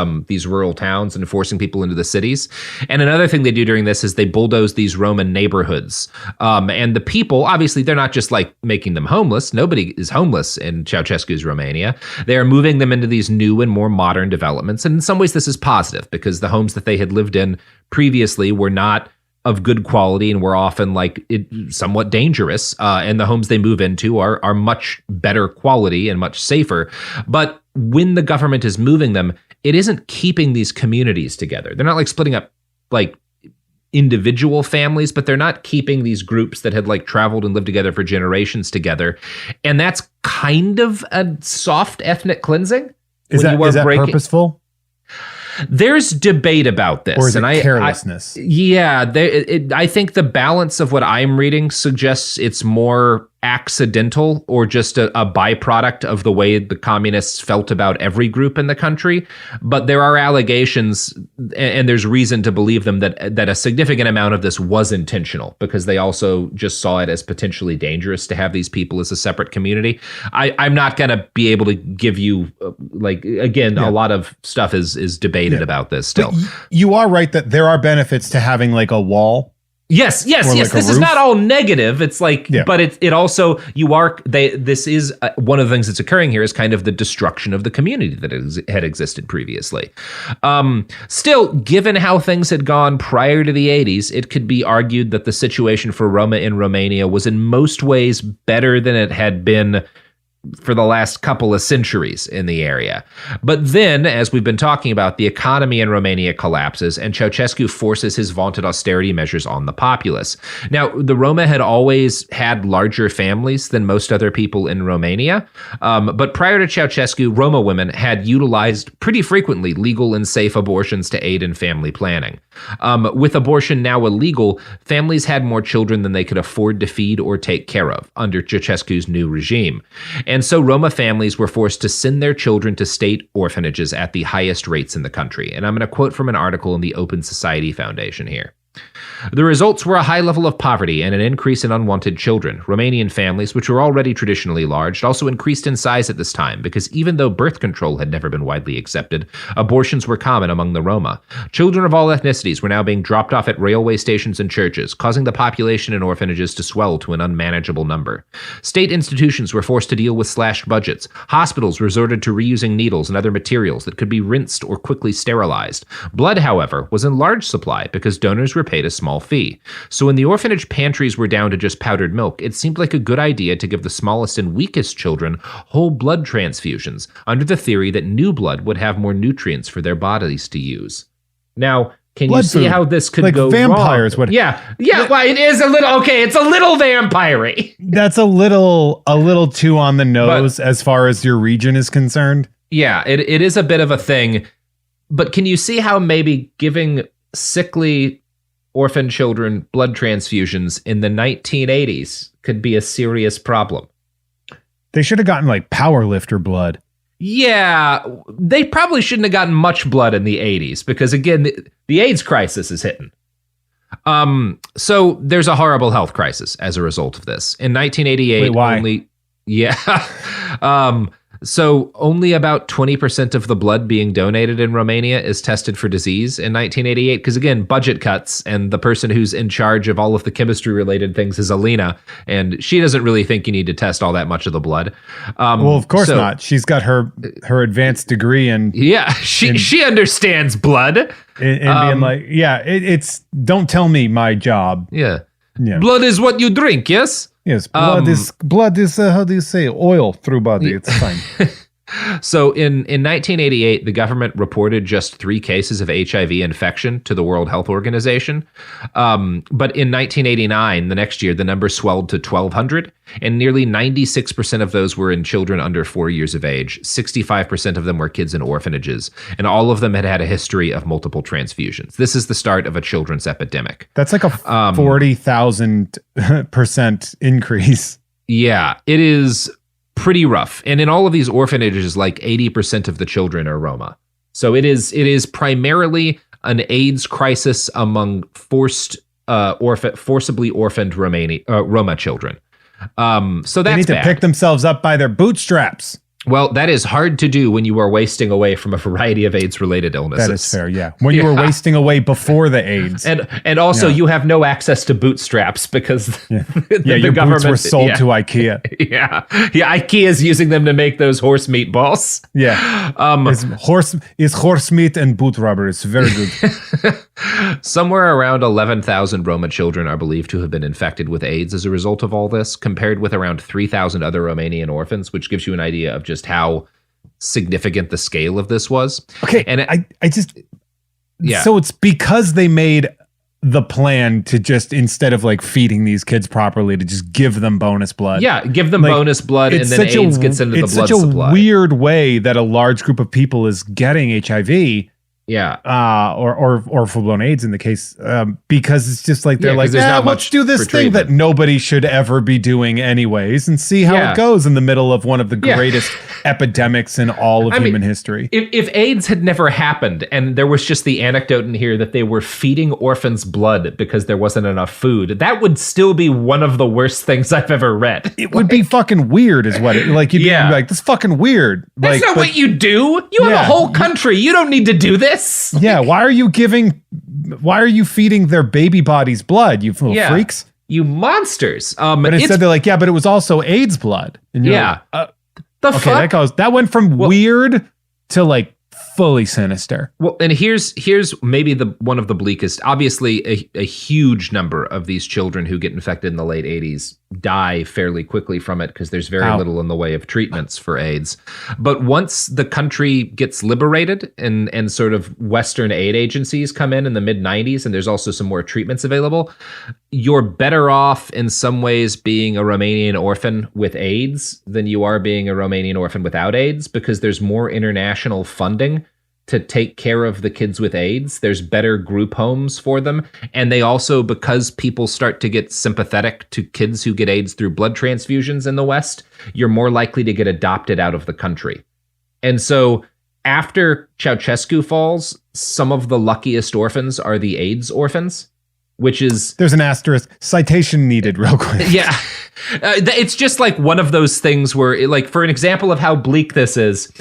rural towns and forcing people into the cities. And another thing they do during this is they bulldoze these Roman neighborhoods. And the people, obviously, they're not just like making them homeless. Nobody is homeless in Ceaușescu's Romania. They are moving them into these new and more modern developments. And in some ways, this is positive because the homes that they had lived in previously were not of good quality and were often somewhat dangerous. And the homes they move into are much better quality and much safer. But when the government is moving them, it isn't keeping these communities together. They're not like splitting up like individual families, but they're not keeping these groups that had like traveled and lived together for generations together. And that's kind of a soft ethnic cleansing. Is that purposeful? There's debate about this. Or is it carelessness? I think the balance of what I'm reading suggests it's more accidental or just a byproduct of the way the communists felt about every group in the country. But there are allegations, and there's reason to believe them, that a significant amount of this was intentional because they also just saw it as potentially dangerous to have these people as a separate community. I'm not going to be able to give you, a lot of stuff is debated about this still. But you are right that there are benefits to having like a wall. Yes. This is not all negative. It's like, but it also, this is one of the things that's occurring here is kind of the destruction of the community that had existed previously. Still, given how things had gone prior to the 80s, it could be argued that the situation for Roma in Romania was in most ways better than it had been for the last couple of centuries in the area. But then, as we've been talking about, the economy in Romania collapses and Ceaușescu forces his vaunted austerity measures on the populace. Now, the Roma had always had larger families than most other people in Romania, but prior to Ceaușescu, Roma women had utilized pretty frequently legal and safe abortions to aid in family planning. With abortion now illegal, families had more children than they could afford to feed or take care of under Ceaușescu's new regime. And so Roma families were forced to send their children to state orphanages at the highest rates in the country. And I'm going to quote from an article in the Open Society Foundation here. The results were a high level of poverty and an increase in unwanted children. Romanian families, which were already traditionally large, also increased in size at this time because even though birth control had never been widely accepted, abortions were common among the Roma. Children of all ethnicities were now being dropped off at railway stations and churches, causing the population in orphanages to swell to an unmanageable number. State institutions were forced to deal with slashed budgets. Hospitals resorted to reusing needles and other materials that could be rinsed or quickly sterilized. Blood, however, was in large supply because donors were paid a small fee. So when the orphanage pantries were down to just powdered milk, it seemed like a good idea to give the smallest and weakest children whole blood transfusions, under the theory that new blood would have more nutrients for their bodies to use. Now, can blood you see food. How this could like go vampires wrong? Yeah. Well, it is a little, okay, it's a little vampire-y. That's a little too on the nose as far as your region is concerned. Yeah, it is a bit of a thing. But can you see how maybe giving sickly orphan children blood transfusions in the 1980s could be a serious problem? They should have gotten like power lifter blood. Yeah, they probably shouldn't have gotten much blood in the 80s because, again, the AIDS crisis is hitting. So there's a horrible health crisis as a result of this. In 1988, wait, why? So only about 20% of the blood being donated in Romania is tested for disease in 1988. Because again, budget cuts, and the person who's in charge of all of the chemistry related things is Alina, and she doesn't really think you need to test all that much of the blood. Well, of course not. She's got her advanced degree in she understands blood and being like, it's don't tell me my job. Yeah. Blood is what you drink. Yes. Yes, blood is how do you say, oil through body. It's fine. So in 1988, the government reported just 3 cases of HIV infection to the World Health Organization. But in 1989, the next year, the number swelled to 1,200, and nearly 96% of those were in children under 4 years of age. 65% of them were kids in orphanages, and all of them had had a history of multiple transfusions. This is the start of a children's epidemic. That's like a 40,000% increase. Yeah, it is pretty rough. And in all of these orphanages, like 80% of the children are Roma. So it is primarily an AIDS crisis among forcibly orphaned Roma children. So that's they need to bad. Pick themselves up by their bootstraps. Well, that is hard to do when you are wasting away from a variety of AIDS-related illnesses. That is fair, yeah. When you were wasting away before the AIDS. And also you have no access to bootstraps because the your government... boots were sold to IKEA. Yeah, IKEA is using them to make those horse meatballs. Yeah. It's horse meat and boot rubber. It's very good. Somewhere around 11,000 Roma children are believed to have been infected with AIDS as a result of all this, compared with around 3,000 other Romanian orphans, which gives you an idea of just how significant the scale of this was. Okay, and so it's because they made the plan to just, instead of like feeding these kids properly, to just give them bonus blood. Yeah, give them bonus blood, and then AIDS gets into the blood supply. It's such a weird way that a large group of people is getting HIV. Yeah. Or full-blown AIDS in the case, because it's just like, they're like, let's do this thing that nobody should ever be doing anyways and see how it goes in the middle of one of the greatest epidemics in all of human history. If AIDS had never happened and there was just the anecdote in here that they were feeding orphans blood because there wasn't enough food, that would still be one of the worst things I've ever read. It would be fucking weird is what it, like, you'd be like, this is fucking weird. That's not what you do. You have a whole country. You don't need to do this. Yeah, why are you feeding their baby bodies blood, you little freaks? You monsters. But instead they're like, but it was also AIDS blood. And you're like, the fuck? That went from weird to like fully sinister. Well, and here's maybe one of the bleakest. Obviously, a huge number of these children who get infected in the late 80s die fairly quickly from it because there's very little in the way of treatments for AIDS. But once the country gets liberated and sort of Western aid agencies come in the mid-90s, and there's also some more treatments available, you're better off in some ways being a Romanian orphan with AIDS than you are being a Romanian orphan without AIDS, because there's more international funding to take care of the kids with AIDS. There's better group homes for them. And they also, because people start to get sympathetic to kids who get AIDS through blood transfusions in the West, you're more likely to get adopted out of the country. And so after Ceaușescu falls, some of the luckiest orphans are the AIDS orphans, which is... There's an asterisk. Citation needed real quick. Yeah. It's just like one of those things where, like, for an example of how bleak this is,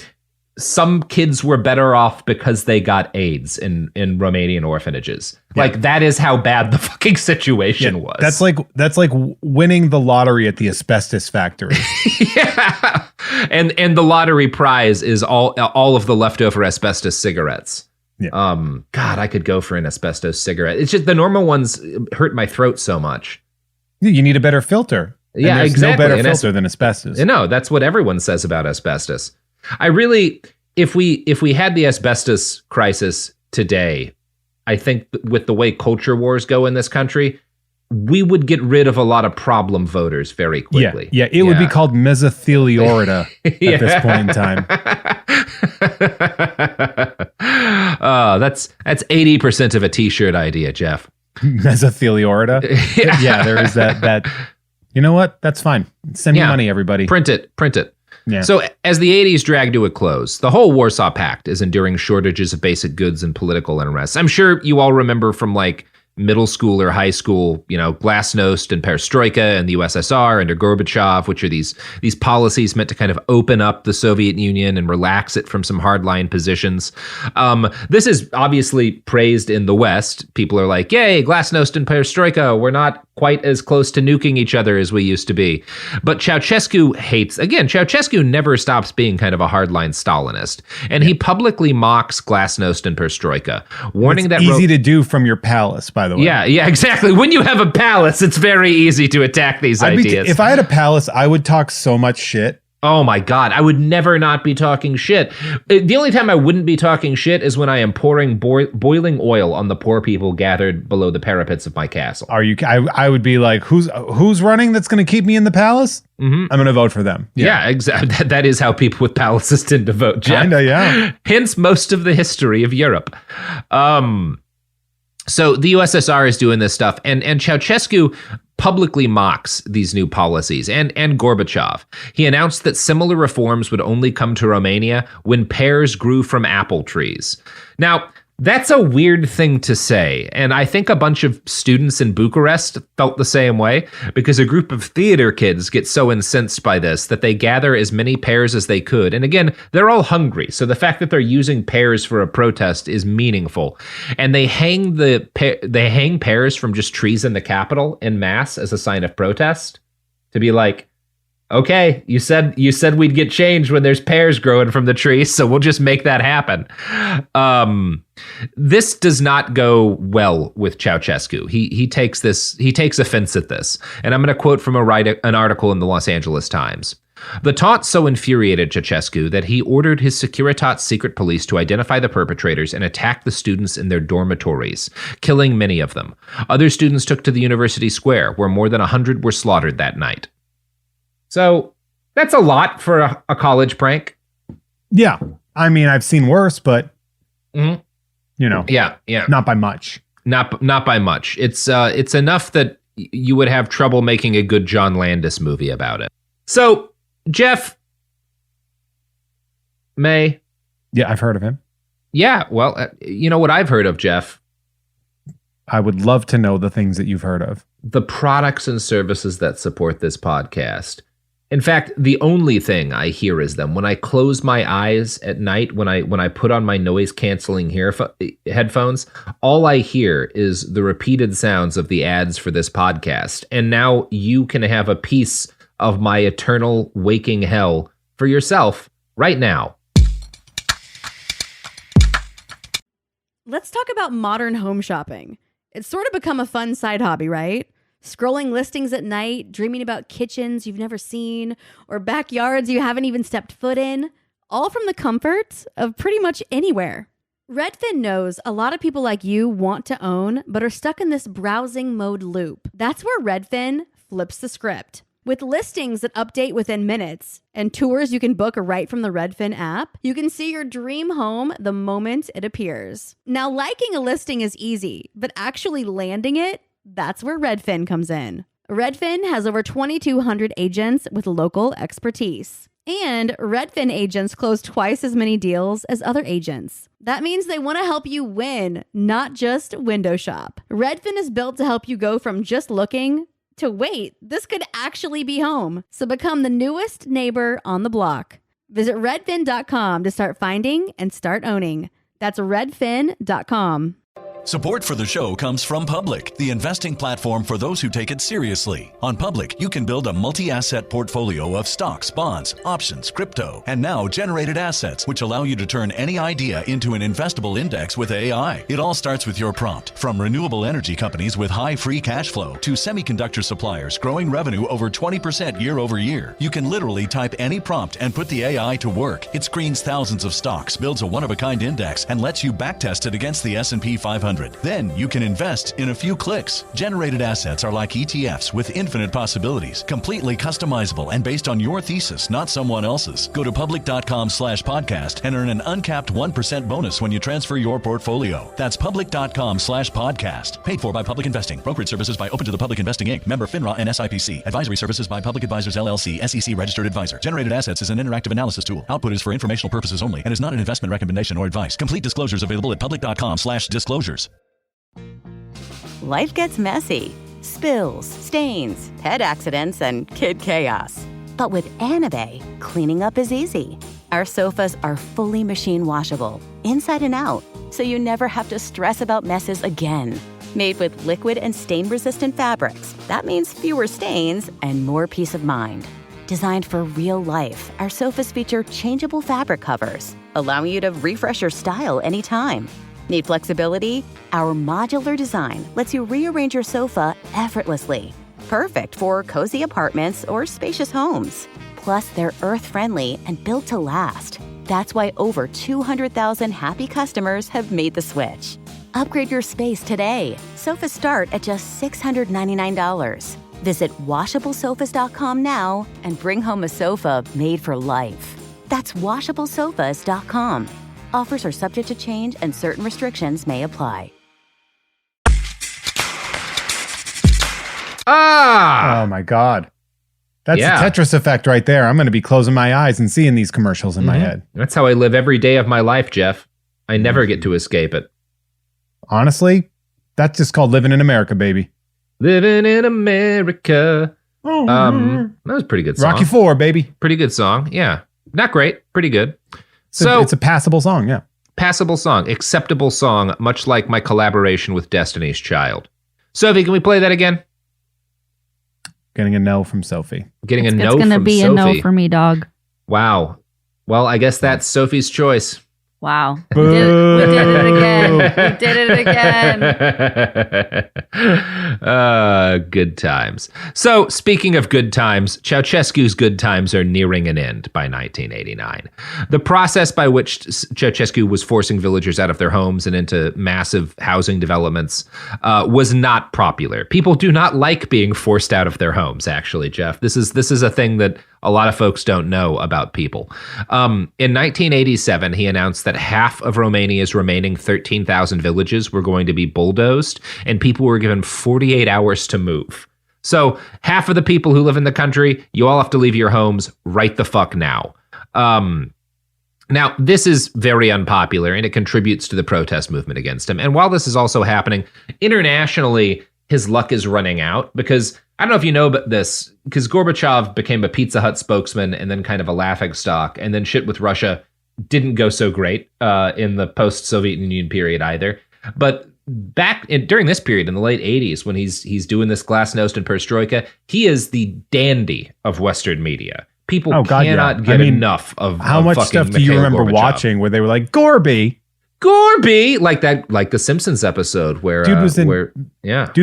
some kids were better off because they got AIDS in Romanian orphanages. Yeah. Like, that is how bad the fucking situation was. That's like winning the lottery at the asbestos factory. Yeah. And the lottery prize is all of the leftover asbestos cigarettes. Yeah. God, I could go for an asbestos cigarette. It's just the normal ones hurt my throat so much. You need a better filter. Yeah, and there's exactly. No better filter than asbestos. No, that's what everyone says about asbestos. I really, if we had the asbestos crisis today, I think with the way culture wars go in this country, we would get rid of a lot of problem voters very quickly. Yeah, it would be called mesotheliorida at this point in time. That's 80% of a t-shirt idea, Jeff. Mesotheliorida? Yeah, there is that. You know what? That's fine. Send me money, everybody. Print it. Yeah. So as the 80s drag to a close, the whole Warsaw Pact is enduring shortages of basic goods and political unrest. I'm sure you all remember from like middle school or high school, glasnost and perestroika and the USSR under Gorbachev, which are these policies meant to kind of open up the Soviet Union and relax it from some hardline positions. This is obviously praised in the West. People are like, yay, glasnost and perestroika. We're not quite as close to nuking each other as we used to be. But Ceaușescu never stops being kind of a hardline Stalinist. And he publicly mocks glasnost and perestroika, warning that... It's easy to do from your palace, by the way. Yeah, exactly. When you have a palace, it's very easy to attack these ideas. If I had a palace, I would talk so much shit. Oh my God, I would never not be talking shit. The only time I wouldn't be talking shit is when I am pouring boiling oil on the poor people gathered below the parapets of my castle. Are you? I would be like, who's running that's going to keep me in the palace? Mm-hmm. I'm going to vote for them. Yeah, exactly. That is how people with palaces tend to vote, Jeff. Kinda, yeah. Hence most of the history of Europe. So the USSR is doing this stuff, and Ceaușescu publicly mocks these new policies, and Gorbachev. He announced that similar reforms would only come to Romania when pears grew from apple trees. Now, that's a weird thing to say, and I think a bunch of students in Bucharest felt the same way, because a group of theater kids get so incensed by this that they gather as many pears as they could. And again, they're all hungry, so the fact that they're using pears for a protest is meaningful. And they hang pears from just trees in the capital en masse as a sign of protest, to be like, okay, you said we'd get change when there's pears growing from the trees, so we'll just make that happen. This does not go well with Ceaușescu. He takes offense at this. And I'm going to quote from an article in the Los Angeles Times. The taunt so infuriated Ceaușescu that he ordered his Securitate secret police to identify the perpetrators and attack the students in their dormitories, killing many of them. Other students took to the University Square, where more than 100 were slaughtered that night. So that's a lot for a college prank. Yeah. I mean, I've seen worse, but yeah. Not by much. Not by much. It's enough that you would have trouble making a good John Landis movie about it. So, Jeff May. Yeah, I've heard of him. Yeah, well, you know what I've heard of, Jeff? I would love to know the things that you've heard of. The products and services that support this podcast. In fact, the only thing I hear is them. When I close my eyes at night, when I put on my noise-canceling headphones, all I hear is the repeated sounds of the ads for this podcast. And now you can have a piece of my eternal waking hell for yourself right now. Let's talk about modern home shopping. It's sort of become a fun side hobby, right? Scrolling listings at night, dreaming about kitchens you've never seen, or backyards you haven't even stepped foot in, all from the comfort of pretty much anywhere. Redfin knows a lot of people like you want to own, but are stuck in this browsing mode loop. That's where Redfin flips the script. With listings that update within minutes and tours you can book right from the Redfin app, you can see your dream home the moment it appears. Now, liking a listing is easy, but actually landing it, that's where Redfin comes in. Redfin has over 2,200 agents with local expertise. And Redfin agents close twice as many deals as other agents. That means they want to help you win, not just window shop. Redfin is built to help you go from just looking to wait, this could actually be home. So become the newest neighbor on the block. Visit redfin.com to start finding and start owning. That's redfin.com. Support for the show comes from Public, the investing platform for those who take it seriously. On Public, you can build a multi-asset portfolio of stocks, bonds, options, crypto, and now generated assets, which allow you to turn any idea into an investable index with AI. It all starts with your prompt. From renewable energy companies with high free cash flow to semiconductor suppliers growing revenue over 20% year over year, you can literally type any prompt and put the AI to work. It screens thousands of stocks, builds a one-of-a-kind index, and lets you backtest it against the S&P 500. Then you can invest in a few clicks. Generated assets are like ETFs with infinite possibilities, completely customizable and based on your thesis, not someone else's. Go to public.com/podcast and earn an uncapped 1% bonus when you transfer your portfolio. That's public.com/podcast. Paid for by Public Investing. Brokerage services by Open to the Public Investing Inc. Member FINRA and SIPC. Advisory services by Public Advisors LLC, SEC registered advisor. Generated assets is an interactive analysis tool. Output is for informational purposes only and is not an investment recommendation or advice. Complete disclosures available at public.com/disclosures. Life gets messy. Spills, stains, pet accidents, and kid chaos. But with Anabay, cleaning up is easy. Our sofas are fully machine washable, inside and out, so you never have to stress about messes again. Made with liquid and stain-resistant fabrics, that means fewer stains and more peace of mind. Designed for real life, our sofas feature changeable fabric covers, allowing you to refresh your style anytime. Need flexibility? Our modular design lets you rearrange your sofa effortlessly. Perfect for cozy apartments or spacious homes. Plus, they're earth-friendly and built to last. That's why over 200,000 happy customers have made the switch. Upgrade your space today. Sofas start at just $699. Visit washablesofas.com now and bring home a sofa made for life. That's washablesofas.com. Offers are subject to change and certain restrictions may apply. Oh my God. That's the Tetris effect right there. I'm going to be closing my eyes and seeing these commercials in my head. That's how I live every day of my life, Jeff. I never get to escape it. Honestly, that's just called living in America, baby. Living in America. That was a pretty good song. Rocky IV, baby. Pretty good song. Yeah. Not great. Pretty good. It's a passable song, yeah. Passable song, acceptable song, much like my collaboration with Destiny's Child. Sophie, can we play that again? Getting a no from Sophie. Getting a no from Sophie. It's going to be a no for me, dog. Wow. Well, I guess that's Sophie's choice. Wow. We did it again. We did it again. Good times. So, speaking of good times, Ceaușescu's good times are nearing an end by 1989. The process by which Ceaușescu was forcing villagers out of their homes and into massive housing developments was not popular. People do not like being forced out of their homes, actually, Jeff. This is a thing that a lot of folks don't know about people. In 1987, he announced that half of Romania's remaining 13,000 villages were going to be bulldozed, and people were given 48 hours to move. So half of the people who live in the country, you all have to leave your homes right the fuck now. Now, this is very unpopular, and it contributes to the protest movement against him. And while this is also happening, internationally, his luck is running out because I don't know if you know about this, because Gorbachev became a Pizza Hut spokesman and then kind of a laughingstock, and then shit with Russia didn't go so great in the post-Soviet Union period either. But during this period in the late 80s, when he's doing this glasnost and perestroika, he is the dandy of Western media. People cannot get enough of how much stuff do you remember watching where they were like, Gorby, like the Simpsons episode where dude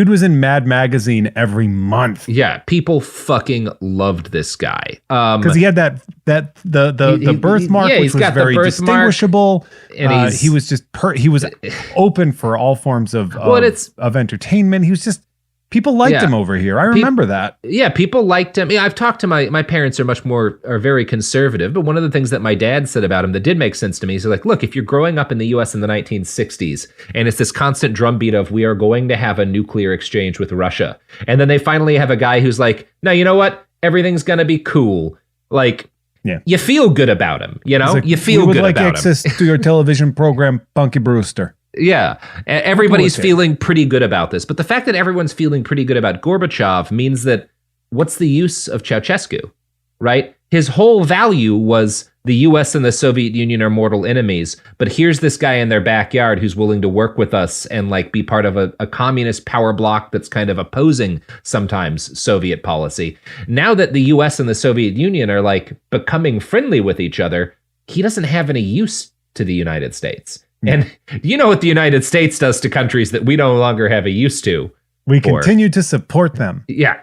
was in Mad Magazine every month. Yeah, people fucking loved this guy because he had the birthmark, which was very distinguishable, and he was just he was open for all forms of entertainment. He was just People liked him over here. I remember that. Yeah, people liked him. Yeah, I've talked to my parents are very conservative, but one of the things that my dad said about him that did make sense to me is like, look, if you're growing up in the US in the 1960s and it's this constant drumbeat of we are going to have a nuclear exchange with Russia, and then they finally have a guy who's like, no, you know what? Everything's going to be cool. Like, you feel good about him, you know? Like, you feel good about him. We would like access to your television program, Punky Brewster. Yeah, everybody's feeling pretty good about this. But the fact that everyone's feeling pretty good about Gorbachev means that what's the use of Ceaușescu, right? His whole value was the U.S. and the Soviet Union are mortal enemies, but here's this guy in their backyard who's willing to work with us and like be part of a communist power bloc that's kind of opposing sometimes Soviet policy. Now that the U.S. and the Soviet Union are like becoming friendly with each other, he doesn't have any use to the United States. And you know what the United States does to countries that we no longer have a use to. We continue to support them. Yeah,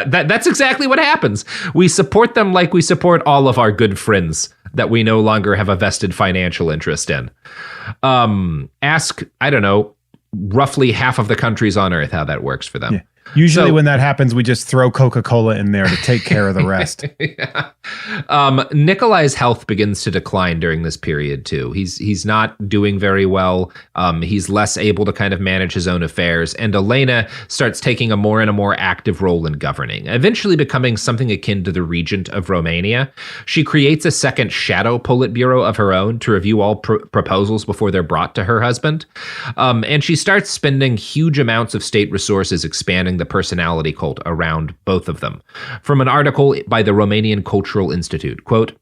that's exactly what happens. We support them like we support all of our good friends that we no longer have a vested financial interest in. Ask, I don't know, roughly half of the countries on Earth how that works for them. Yeah. Usually when that happens, we just throw Coca-Cola in there to take care of the rest. Nicolae's health begins to decline during this period, too. He's not doing very well. He's less able to kind of manage his own affairs. And Elena starts taking a more and a more active role in governing, eventually becoming something akin to the regent of Romania. She creates a second shadow Politburo of her own to review all proposals before they're brought to her husband. And she starts spending huge amounts of state resources expanding the personality cult around both of them. From an article by the Romanian Cultural Institute, quote,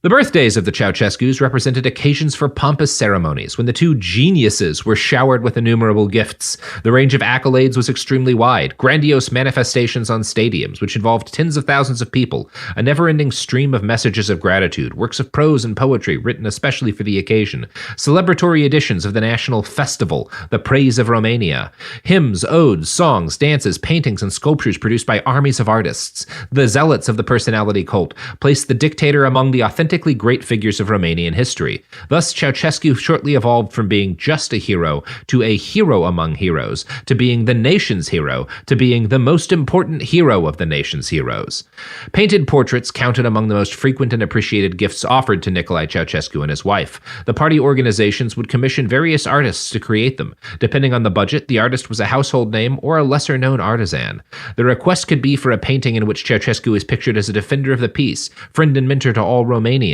"The birthdays of the Ceaușescus represented occasions for pompous ceremonies when the two geniuses were showered with innumerable gifts. The range of accolades was extremely wide, grandiose manifestations on stadiums, which involved tens of thousands of people, a never-ending stream of messages of gratitude, works of prose and poetry written especially for the occasion, celebratory editions of the national festival, the praise of Romania, hymns, odes, songs, dances, paintings, and sculptures produced by armies of artists. The zealots of the personality cult placed the dictator among the authentic great figures of Romanian history. Thus, Ceaușescu shortly evolved from being just a hero to a hero among heroes, to being the nation's hero, to being the most important hero of the nation's heroes. Painted portraits counted among the most frequent and appreciated gifts offered to Nicolae Ceaușescu and his wife. The party organizations would commission various artists to create them. Depending on the budget, the artist was a household name or a lesser-known artisan. The request could be for a painting in which Ceaușescu is pictured as a defender of the peace, friend and mentor to all Romanians,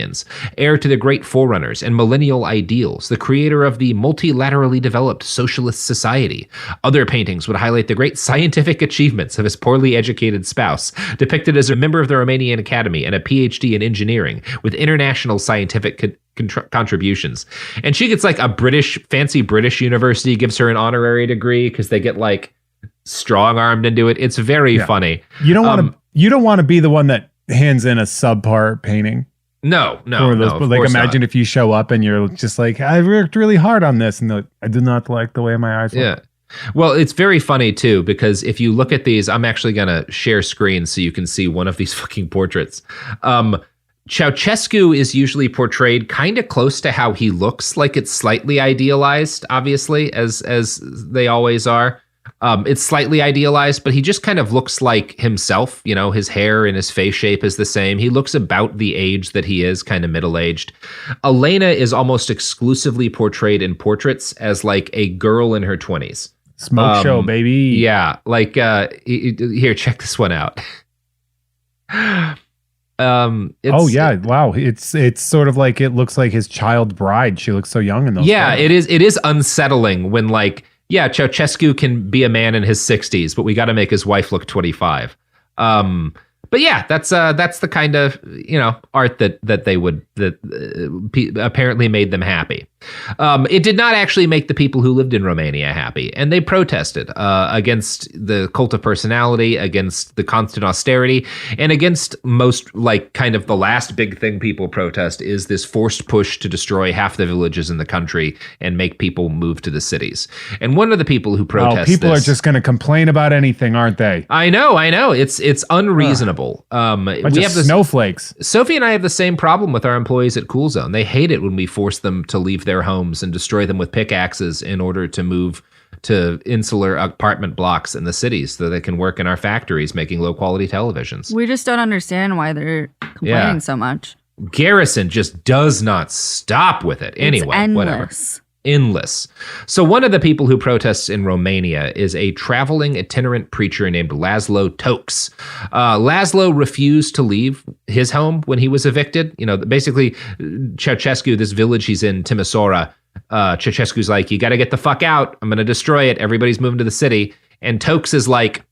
heir to the great forerunners and millennial ideals, the creator of the multilaterally developed socialist society. Other paintings would highlight the great scientific achievements of his poorly educated spouse, depicted as a member of the Romanian Academy and a PhD in engineering with international scientific contributions. And she gets like a fancy British university gives her an honorary degree because they get like strong-armed into it. It's very funny. You don't want to be the one that hands in a subpar painting. No. Like imagine if you show up and you're just like, I worked really hard on this, and I did not like the way my eyes look. Yeah. Well, it's very funny too, because if you look at these, I'm actually gonna share screen so you can see one of these fucking portraits. Ceaușescu is usually portrayed kind of close to how he looks, like it's slightly idealized, obviously, as they always are. It's slightly idealized, but he just kind of looks like himself. You know, his hair and his face shape is the same. He looks about the age that he is, kind of middle-aged. Elena is almost exclusively portrayed in portraits as like a girl in her 20s. Smoke show, baby. Yeah, like here, check this one out. Wow. It's sort of like it looks like his child bride. She looks so young in those. Yeah, photos. it is unsettling when like. Yeah, Ceaușescu can be a man in his 60s, but we got to make his wife look 25. But yeah, that's the kind of art that apparently made them happy. It did not actually make the people who lived in Romania happy, and they protested against the cult of personality, against the constant austerity, and against most, like, kind of the last big thing people protest is this forced push to destroy half the villages in the country and make people move to the cities. And one of the people who protest people are just going to complain about anything, aren't they? I know. It's unreasonable. We have snowflakes. Sophie and I have the same problem with our employees at Cool Zone. They hate it when we force them to leave their homes and destroy them with pickaxes in order to move to insular apartment blocks in the cities so they can work in our factories making low-quality televisions. We just don't understand why they're complaining so much. Garrison just does not stop with it. Anyway, endless. Whatever. Endless. So one of the people who protests in Romania is a traveling itinerant preacher named Laszlo Tokes. Laszlo refused to leave his home when he was evicted. Basically, Ceaușescu, this village he's in, Timisoara, Ceaușescu's like, you got to get the fuck out. I'm going to destroy it. Everybody's moving to the city. And Tokes is like,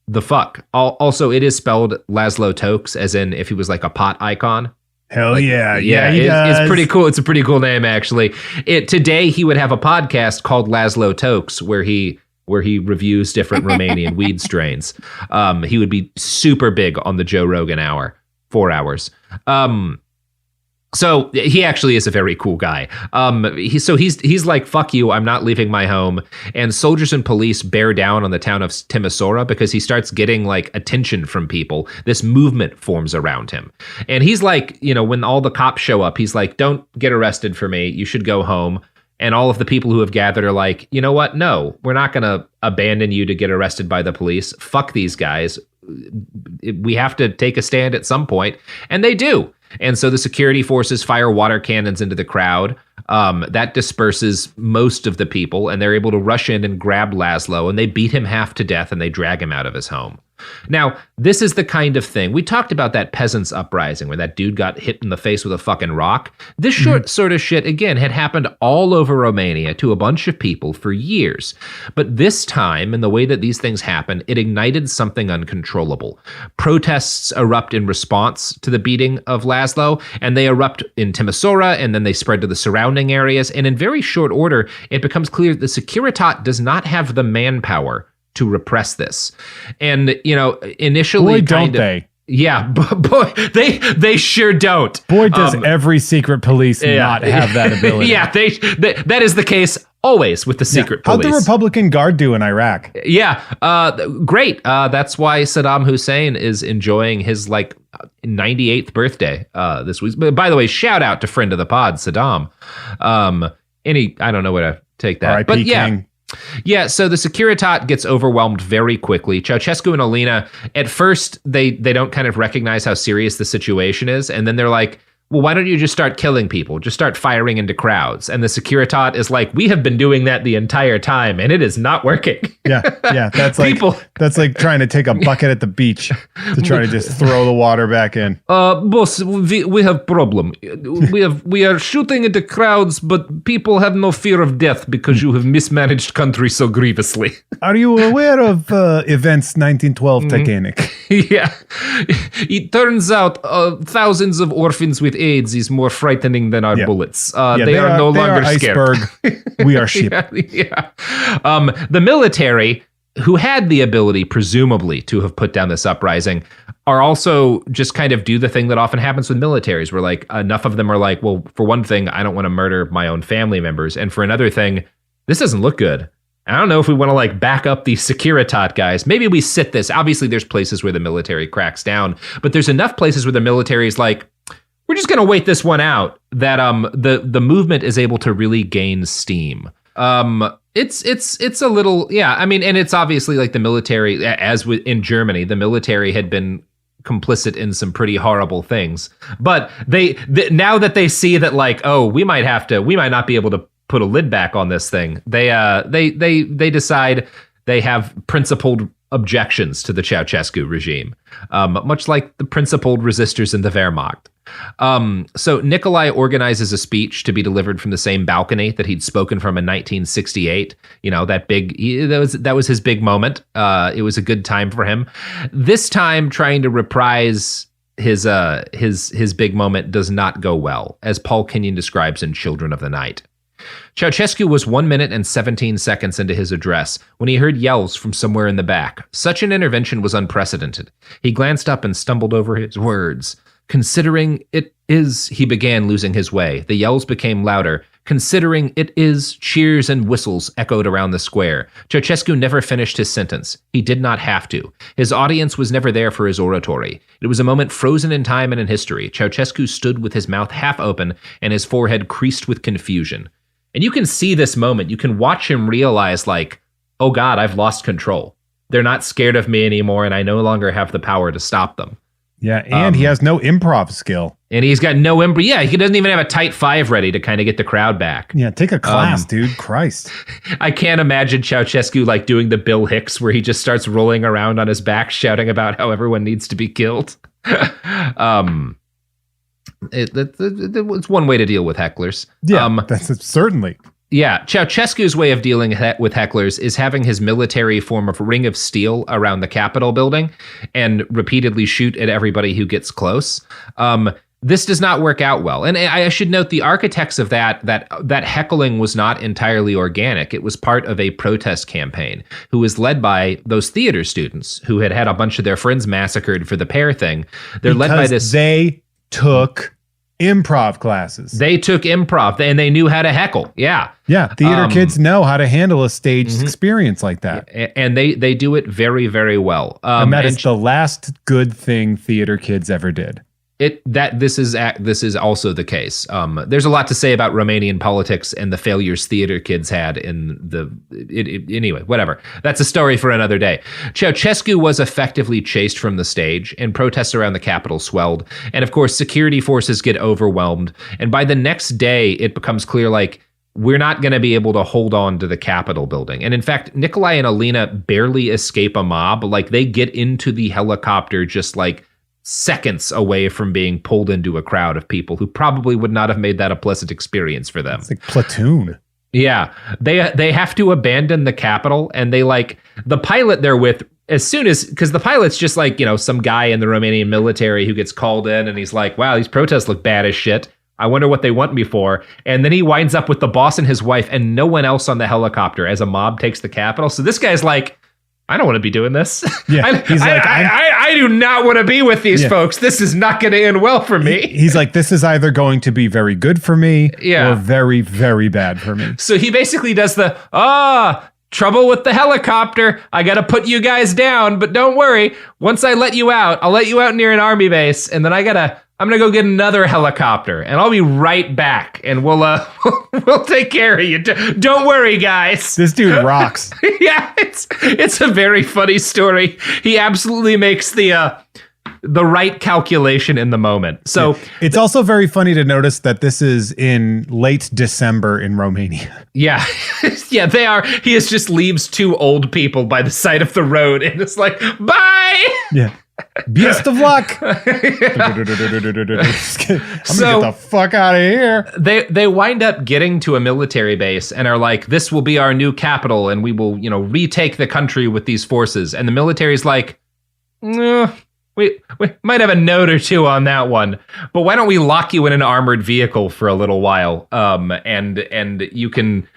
the fuck. Also, it is spelled Laszlo Tokes, as in if he was like a pot icon. Hell yeah. It's pretty cool. It's a pretty cool name, actually. Today he would have a podcast called Laszlo Tokes where he reviews different Romanian weed strains. He would be super big on the Joe Rogan Hour, 4 hours. So he actually is a very cool guy. He's like, fuck you, I'm not leaving my home. And soldiers and police bear down on the town of Timisoara because he starts getting like attention from people. This movement forms around him. And he's like, when all the cops show up, he's like, don't get arrested for me. You should go home. And all of the people who have gathered are like, you know what? No, we're not going to abandon you to get arrested by the police. Fuck these guys. We have to take a stand at some point. And they do. And so the security forces fire water cannons into the crowd. That disperses most of the people, and they're able to rush in and grab Laszlo, and they beat him half to death, and they drag him out of his home. Now, this is the kind of thing. We talked about that peasants' uprising where that dude got hit in the face with a fucking rock. This sort of shit, again, had happened all over Romania to a bunch of people for years. But this time, in the way that these things happen, it ignited something uncontrollable. Protests erupt in response to the beating of Laszlo, and they erupt in Timisoara, and then they spread to the surrounding areas. And in very short order, it becomes clear that the Securitate does not have the manpower to repress this. And, initially... Boy, don't they? Yeah, boy, they sure don't. Boy, does every secret police not have that ability. Yeah, that is the case always with the secret police. How'd the Republican Guard do in Iraq? Yeah, great. That's why Saddam Hussein is enjoying his 98th birthday this week. But by the way, shout out to friend of the pod, Saddam. I don't know where to take that. R.I.P. But yeah. King. Yeah, so the Securitate gets overwhelmed very quickly. Ceaușescu and Alina, at first, they don't kind of recognize how serious the situation is. And then they're like, well, why don't you just start killing people? Just start firing into crowds. And the Securitate is like, we have been doing that the entire time, and it is not working. Yeah. That's like trying to take a bucket at the beach to try to just throw the water back in. Boss, we have problem. We are shooting into crowds, but people have no fear of death because you have mismanaged country so grievously. Are you aware of events 1912 Titanic? Yeah. It turns out thousands of orphans with AIDS is more frightening than our bullets. They are no longer scared. Iceberg. We are sheep. Yeah. The military, who had the ability, presumably, to have put down this uprising, are also just kind of do the thing that often happens with militaries, where enough of them are like, well, for one thing, I don't want to murder my own family members. And for another thing, this doesn't look good. I don't know if we want to back up the Securitate guys. Maybe we sit this. Obviously, there's places where the military cracks down, but there's enough places where the military is like, we're just going to wait this one out, that the movement is able to really gain steam. It's a little, and it's obviously the military, as in Germany, the military had been complicit in some pretty horrible things. But they now that they see that we might not be able to put a lid back on this thing, they decide they have principled objections to the Ceaușescu regime, much like the principled resistors in the Wehrmacht. So Nicolae organizes a speech to be delivered from the same balcony that he'd spoken from in 1968. That was his big moment. It was a good time for him. This time, trying to reprise his big moment does not go well, as Paul Kenyon describes in Children of the Night. Ceaușescu was 1 minute and 17 seconds into his address when he heard yells from somewhere in the back. Such an intervention was unprecedented. He glanced up and stumbled over his words. Considering it is, he began, losing his way. The yells became louder. Considering it is, cheers and whistles echoed around the square. Ceaușescu never finished his sentence. He did not have to. His audience was never there for his oratory. It was a moment frozen in time and in history. Ceaușescu stood with his mouth half open and his forehead creased with confusion. And you can see this moment. You can watch him realize like, oh God, I've lost control. They're not scared of me anymore, and I no longer have the power to stop them. Yeah, and he has no improv skill. And he's got no improv. Yeah, he doesn't even have a tight five ready to kind of get the crowd back. Yeah, take a class, dude. Christ. I can't imagine Ceaușescu like doing the Bill Hicks where he just starts rolling around on his back shouting about how everyone needs to be killed. It's one way to deal with hecklers. Yeah, that's certainly. Yeah, Ceaușescu's way of dealing with hecklers is having his military form of ring of steel around the Capitol building and repeatedly shoot at everybody who gets close. This does not work out well. And I should note the architects of that heckling was not entirely organic. It was part of a protest campaign who was led by those theater students who had a bunch of their friends massacred for the Pear thing. They're led by this. They took improv classes. They took improv and they knew how to heckle. Yeah. Yeah. Theater kids know how to handle a staged experience like that. And they do it very, very well. And that is the last good thing theater kids ever did. This is also the case. There's a lot to say about Romanian politics and the failures theater kids had anyway, whatever. That's a story for another day. Ceaușescu was effectively chased from the stage, and protests around the Capitol swelled. And of course, security forces get overwhelmed. And by the next day, it becomes clear, like, we're not going to be able to hold on to the Capitol building. And in fact, Nicolae and Alina barely escape a mob. Like, they get into the helicopter just like seconds away from being pulled into a crowd of people who probably would not have made that a pleasant experience for them. It's like Platoon. Yeah. They have to abandon the Capitol, and they like the pilot they're with because the pilot's just like, some guy in the Romanian military who gets called in and he's like, wow, these protests look bad as shit. I wonder what they want me for. And then he winds up with the boss and his wife and no one else on the helicopter as a mob takes the Capitol. So this guy's like, I don't want to be doing this. Yeah, I do not want to be with these folks. This is not going to end well for me. He's like, this is either going to be very good for me or very, very bad for me. So he basically does trouble with the helicopter. I got to put you guys down, but don't worry. Once I let you out, I'll let you out near an army base, and then I'm going to go get another helicopter, and I'll be right back, and we'll take care of you. Don't worry, guys. This dude rocks. Yeah, it's a very funny story. He absolutely makes the right calculation in the moment. So it's also very funny to notice that this is in late December in Romania. Yeah. Yeah, they are. He just leaves two old people by the side of the road, and it's like, bye. Yeah. Best of luck. I'm gonna get the fuck out of here. They wind up getting to a military base and are like, this will be our new capital, and we will, retake the country with these forces. And the military's like, we might have a note or two on that one, but why don't we lock you in an armored vehicle for a little while, and you can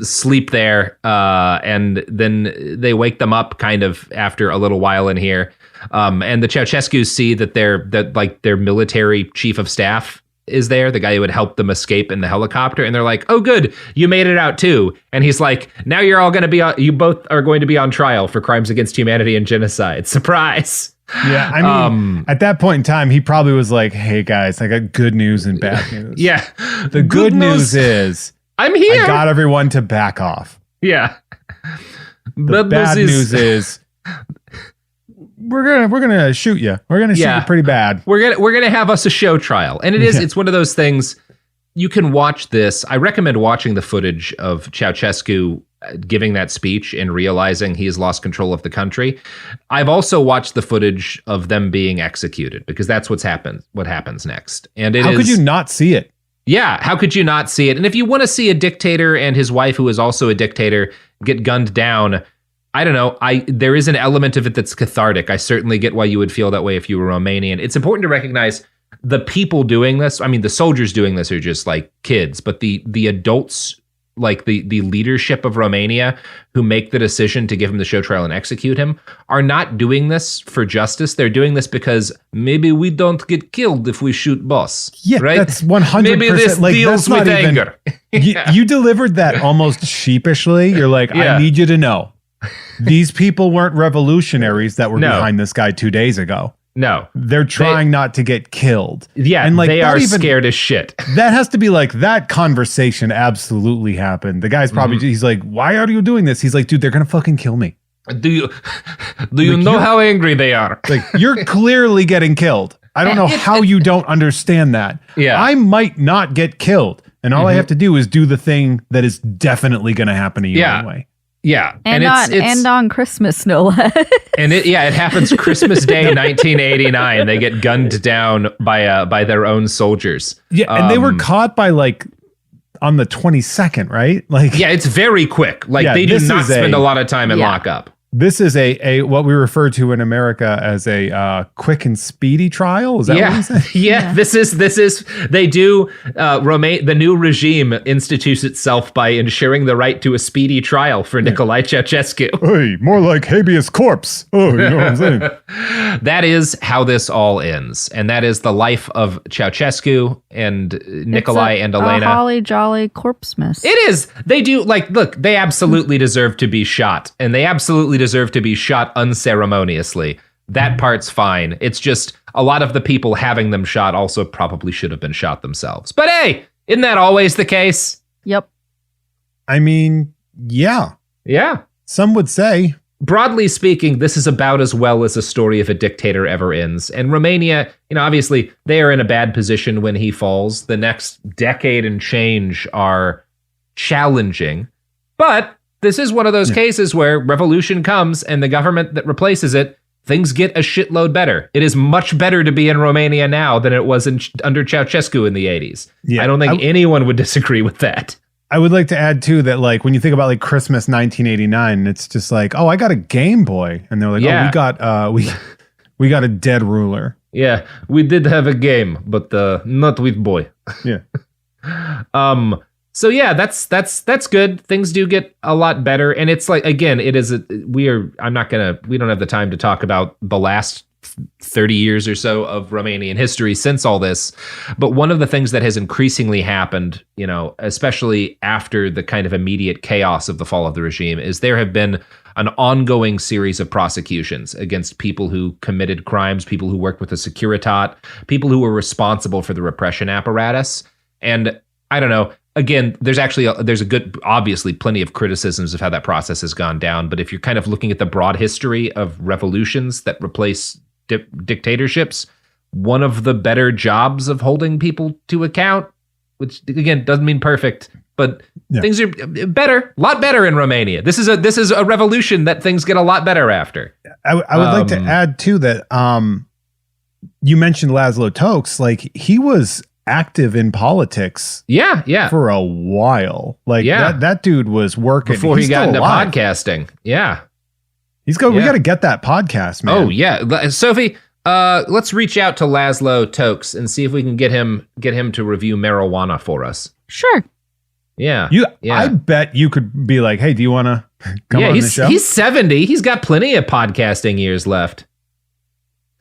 sleep there, and then they wake them up kind of after a little while in here. And the Ceaușescus see that their military chief of staff is there, the guy who would help them escape in the helicopter, and they're like, "Oh, good, you made it out too." And he's like, "Now you both are going to be on trial for crimes against humanity and genocide. Surprise!" Yeah, I mean, at that point in time, he probably was like, "Hey guys, I got good news and bad news." Yeah, the good news is I'm here. I got everyone to back off. Yeah. The bad news is. We're gonna shoot you. We're gonna shoot you pretty bad. We're gonna have us a show trial, and it's one of those things. You can watch this. I recommend watching the footage of Ceaușescu giving that speech and realizing he has lost control of the country. I've also watched the footage of them being executed because that's what happens next. And how could you not see it? Yeah, how could you not see it? And if you want to see a dictator and his wife, who is also a dictator, get gunned down, I don't know. There is an element of it that's cathartic. I certainly get why you would feel that way if you were Romanian. It's important to recognize the people doing this. I mean, the soldiers doing this are just like kids, but the adults, like the leadership of Romania, who make the decision to give him the show trial and execute him, are not doing this for justice. They're doing this because maybe we don't get killed if we shoot boss. Yeah, right? That's 100%. Maybe this deals with anger. You delivered that almost sheepishly. You're like, I need you to know. These people weren't revolutionaries that were behind this guy 2 days ago. No. They're trying not to get killed. Yeah, and like they are scared as shit. That has to be like, that conversation absolutely happened. The guy's probably, he's like, why are you doing this? He's like, dude, they're going to fucking kill me. Do you know how angry they are? Like, you're clearly getting killed. I don't know how you don't understand that. Yeah. I might not get killed. And all I have to do is do the thing that is definitely going to happen to you anyway. Yeah, and on Christmas, no less. And it happens Christmas Day, 1989. They get gunned down by their own soldiers. Yeah, and they were caught by like on the 22nd, right? Like, yeah, it's very quick. Like they do not spend a lot of time in lockup. This is a what we refer to in America as a quick and speedy trial. Is that what you said? Yeah, this is they do the new regime institutes itself by ensuring the right to a speedy trial for Nicolae Ceaușescu. Hey, more like habeas corpus. Oh, you know what I'm saying? That is how this all ends. And that is the life of Ceaușescu and Nicolae and Elena. A holly jolly corpse mess. It is. They do, like, look, they absolutely deserve to be shot. And they absolutely deserve to be shot unceremoniously. That part's fine. It's just a lot of the people having them shot also probably should have been shot themselves. But hey, isn't that always the case? Yep. I mean, yeah. Yeah. Some would say. Broadly speaking, this is about as well as a story of a dictator ever ends. And Romania, obviously, they are in a bad position when he falls. The next decade and change are challenging. But this is one of those cases where revolution comes and the government that replaces it, things get a shitload better. It is much better to be in Romania now than it was under Ceaușescu in the 80s. Yeah, I don't think anyone would disagree with that. I would like to add, too, that like when you think about like Christmas 1989, it's just like, oh, I got a Game Boy. And they're like, oh, we got a dead ruler. Yeah, we did have a game, but not with boy. Yeah. So yeah, that's good. Things do get a lot better, and it's like, again, we don't have the time to talk about the last 30 years or so of Romanian history since all this, but one of the things that has increasingly happened, especially after the kind of immediate chaos of the fall of the regime, is there have been an ongoing series of prosecutions against people who committed crimes, people who worked with the Securitate, people who were responsible for the repression apparatus. And I don't know, again, there's obviously plenty of criticisms of how that process has gone down. But if you're kind of looking at the broad history of revolutions that replace dictatorships, one of the better jobs of holding people to account, which again doesn't mean perfect, but things are better, a lot better in Romania. This is a revolution that things get a lot better after. I would like to add too that you mentioned Laszlo Tokes, like he was active in politics for a while. Like that dude was working before he got into podcasting. We got to get that podcast, man. Oh yeah. Sophie, let's reach out to Laszlo Tokes and see if we can get him to review marijuana for us. Sure. Yeah. I bet you could be like, hey, do you want to come on the show? He's 70. He's got plenty of podcasting years left.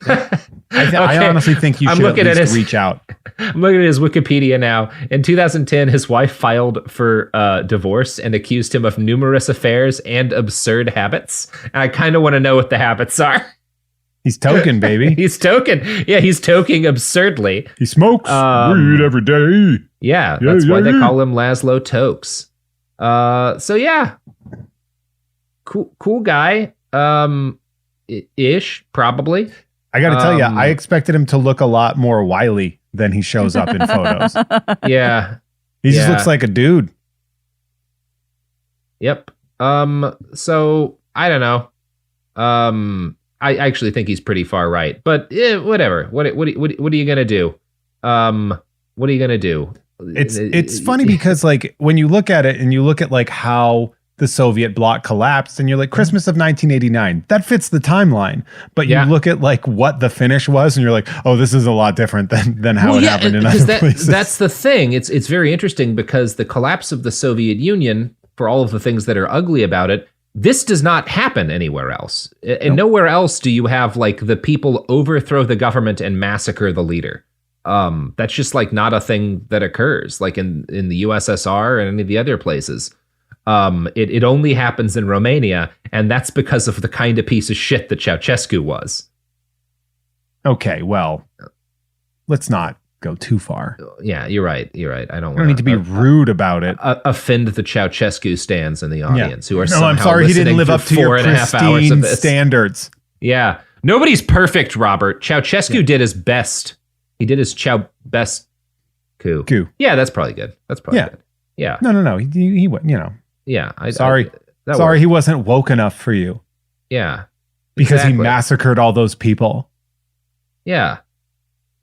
I honestly think you should at least reach out. I'm looking at his Wikipedia now. In 2010, his wife filed for divorce and accused him of numerous affairs and absurd habits. And I kind of want to know what the habits are. He's token, baby. He's token. Yeah, he's toking absurdly. He smokes weed every day. Yeah, that's why they call him Laszlo Tokes. So yeah, cool guy. Ish, probably. I got to tell you, I expected him to look a lot more wily than he shows up in photos. Yeah. He just looks like a dude. Yep. So I don't know. I actually think he's pretty far right, but whatever. What are you gonna do? What are you gonna do? It's funny because like when you look at it and you look at like how the Soviet bloc collapsed and you're like Christmas of 1989, that fits the timeline. But you look at like what the finish was and you're like, oh, this is a lot different than how it happened in other places. That's the thing. It's very interesting because the collapse of the Soviet Union, for all of the things that are ugly about it, this does not happen anywhere else. And nowhere else do you have like the people overthrow the government and massacre the leader. That's just like not a thing that occurs like in the USSR and any of the other places. It only happens in Romania, and that's because of the kind of piece of shit that Ceaușescu was. Okay, well, let's not go too far. Yeah, you're right. I don't need to be rude about it. Offend the Ceaușescu stands in the audience who are no, I'm sorry he didn't live up to your pristine standards. Yeah. Nobody's perfect, Robert. Ceaușescu did his best. He did his best coup. Yeah, that's probably good. Good. Yeah. No. He went, Yeah. Sorry he wasn't woke enough for you. Yeah. Because he massacred all those people. Yeah.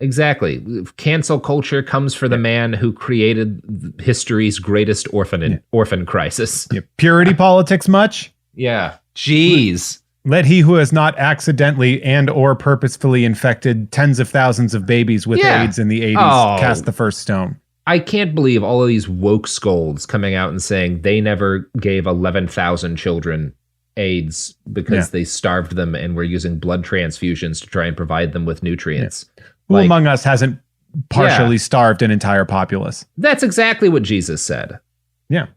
Exactly. Cancel culture comes for the man who created history's greatest orphan crisis. Yeah. Purity politics much? Yeah. Jeez. Let he who has not accidentally and or purposefully infected tens of thousands of babies with AIDS in the 80s cast the first stone. I can't believe all of these woke scolds coming out and saying they never gave 11,000 children AIDS because they starved them and were using blood transfusions to try and provide them with nutrients. Yeah. Who among us hasn't partially starved an entire populace? That's exactly what Jesus said. Yeah.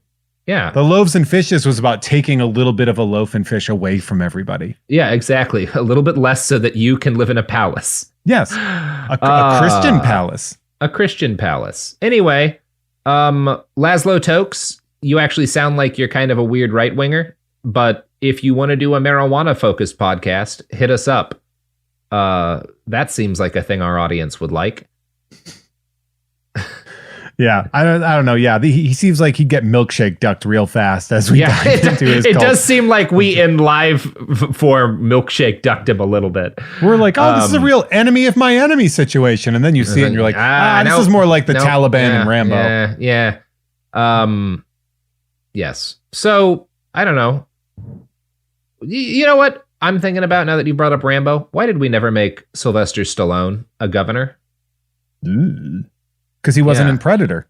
Yeah. The loaves and fishes was about taking a little bit of a loaf and fish away from everybody. Yeah, exactly. A little bit less so that you can live in a palace. Yes. A Christian palace. A Christian palace. Anyway, Laszlo Tokes, you actually sound like you're kind of a weird right-winger, but if you want to do a marijuana-focused podcast, hit us up. That seems like a thing our audience would like. Yeah, I don't know. Yeah, he seems like he'd get milkshake ducked real fast as we dive into his cult. It does seem like we in live form milkshake ducked him a little bit. We're like, this is a real enemy of my enemy situation. And then you see it and you're like, this is more like the Taliban and Rambo. Yeah. Yes. So, I don't know. You know what I'm thinking about now that you brought up Rambo? Why did we never make Sylvester Stallone a governor? Because he wasn't in Predator.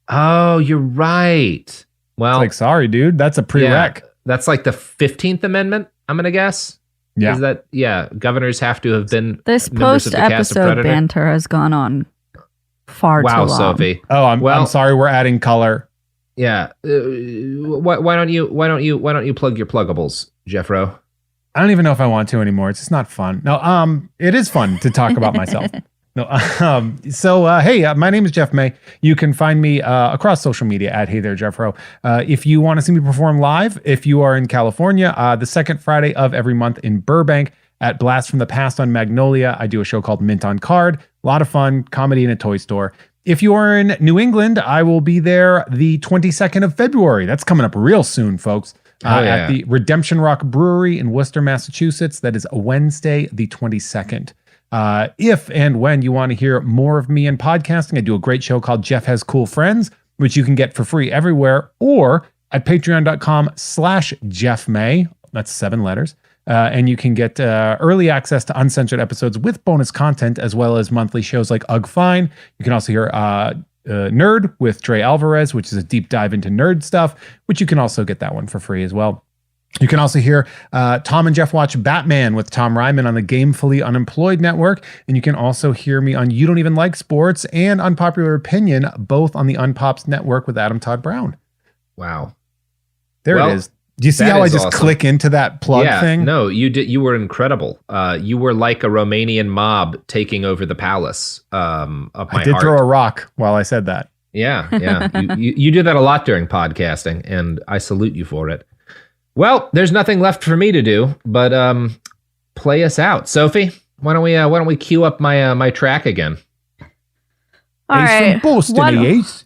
Oh, you're right. Well, it's like, sorry, dude, that's a prereq. That's like the 15th Amendment, I'm going to guess. Yeah. Is that, governors have to have been this post-episode banter has gone on far too long. Wow, Sophie. Oh, I'm sorry, we're adding color. Yeah. Why don't you plug your pluggables, Jeffro? I don't even know if I want to anymore. It's just not fun. No, it is fun to talk about myself. No, hey, my name is Jeff May. You can find me across social media at Hey There Jeffro. If you want to see me perform live, if you are in California, the second Friday of every month in Burbank at Blast from the Past on Magnolia, I do a show called Mint on Card. A lot of fun, comedy in a toy store. If you are in New England, I will be there the 22nd of February. That's coming up real soon, folks. At the Redemption Rock Brewery in Worcester, Massachusetts. That is Wednesday, the 22nd. If and when you want to hear more of me in podcasting, I do a great show called Jeff Has Cool Friends, which you can get for free everywhere, or at patreon.com/Jeff May. That's 7 letters. And you can get early access to uncensored episodes with bonus content, as well as monthly shows like Ugh Fine. You can also hear Nerd with Dre Alvarez, which is a deep dive into nerd stuff, which you can also get that one for free as well. You can also hear Tom and Jeff Watch Batman with Tom Ryman on the Gamefully Unemployed Network. And you can also hear me on You Don't Even Like Sports and Unpopular Opinion, both on the Unpops Network with Adam Todd Brown. Wow. There it is. Do you see how I just click into that plug thing? No, you did. You were incredible. You were like a Romanian mob taking over the palace of my heart. I did throw a rock while I said that. Yeah. you do that a lot during podcasting, and I salute you for it. Well, there's nothing left for me to do but play us out. Sophie, why don't we cue up my track again? All right,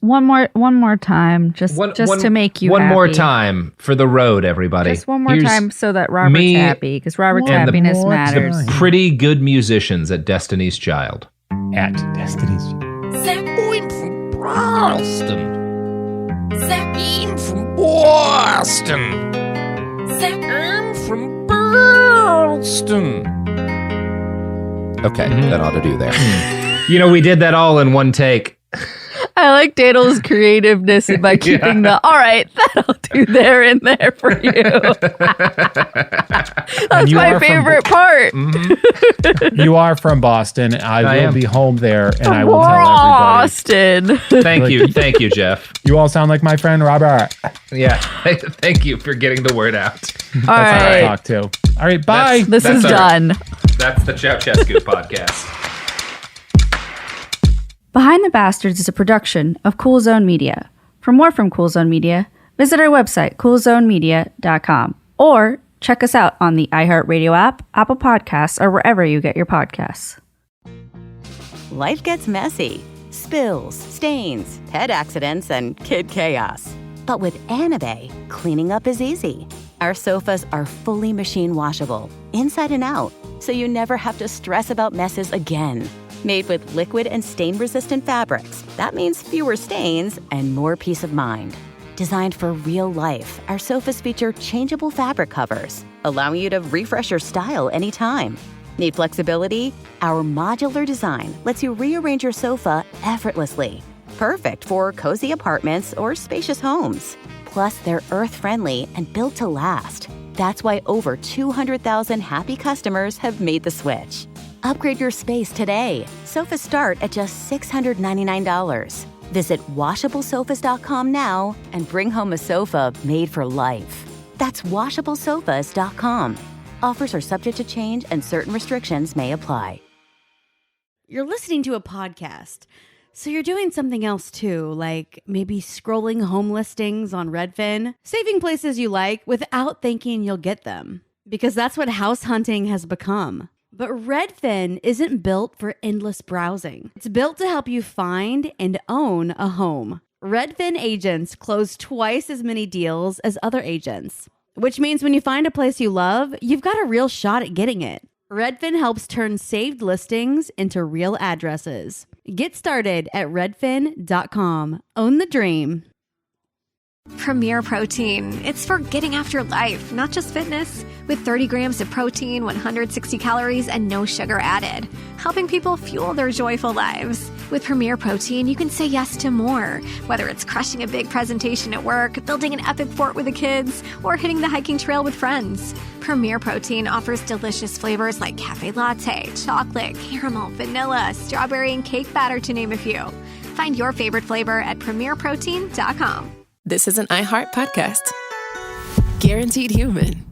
one more time, just to make you one happy. more time for the road, everybody. Just one more time so that Robert's happy, because Robert's happiness matters. Pretty good musicians at Destiny's Child. At Destiny's Child. I'm from Boston. I'm from Boston. I'm from Boston. Okay, that ought to do there. You know, we did that all in one take. I like Daniel's creativeness by keeping the, all right, that'll do there in there for you. That's my favorite part. Mm-hmm. You are from Boston. I will be home there, and I will tell everybody. Boston. Thank you, Jeff. You all sound like my friend Robert. Yeah, thank you for getting the word out. All right. That's how I talk too. All right, bye. This is done. That's the Ceaușescu podcast. Behind the Bastards is a production of Cool Zone Media. For more from Cool Zone Media, visit our website, coolzonemedia.com, or check us out on the iHeartRadio app, Apple Podcasts, or wherever you get your podcasts. Life gets messy. Spills, stains, pet accidents, and kid chaos. But with Anabe, cleaning up is easy. Our sofas are fully machine washable, inside and out, so you never have to stress about messes again. Made with liquid and stain-resistant fabrics, that means fewer stains and more peace of mind. Designed for real life, our sofas feature changeable fabric covers, allowing you to refresh your style anytime. Need flexibility? Our modular design lets you rearrange your sofa effortlessly. Perfect for cozy apartments or spacious homes. Plus, they're earth-friendly and built to last. That's why over 200,000 happy customers have made the switch. Upgrade your space today. Sofas start at just $699. Visit washablesofas.com now and bring home a sofa made for life. That's washablesofas.com. Offers are subject to change and certain restrictions may apply. You're listening to a podcast, so you're doing something else too, like maybe scrolling home listings on Redfin, saving places you like without thinking you'll get them, because that's what house hunting has become. But Redfin isn't built for endless browsing. It's built to help you find and own a home. Redfin agents close twice as many deals as other agents, which means when you find a place you love, you've got a real shot at getting it. Redfin helps turn saved listings into real addresses. Get started at redfin.com. Own the dream. Premier Protein. It's for getting after life, not just fitness. With 30 grams of protein, 160 calories, and no sugar added. Helping people fuel their joyful lives. With Premier Protein, you can say yes to more. Whether it's crushing a big presentation at work, building an epic fort with the kids, or hitting the hiking trail with friends. Premier Protein offers delicious flavors like cafe latte, chocolate, caramel, vanilla, strawberry, and cake batter, to name a few. Find your favorite flavor at premierprotein.com. This is an iHeart podcast. Guaranteed human.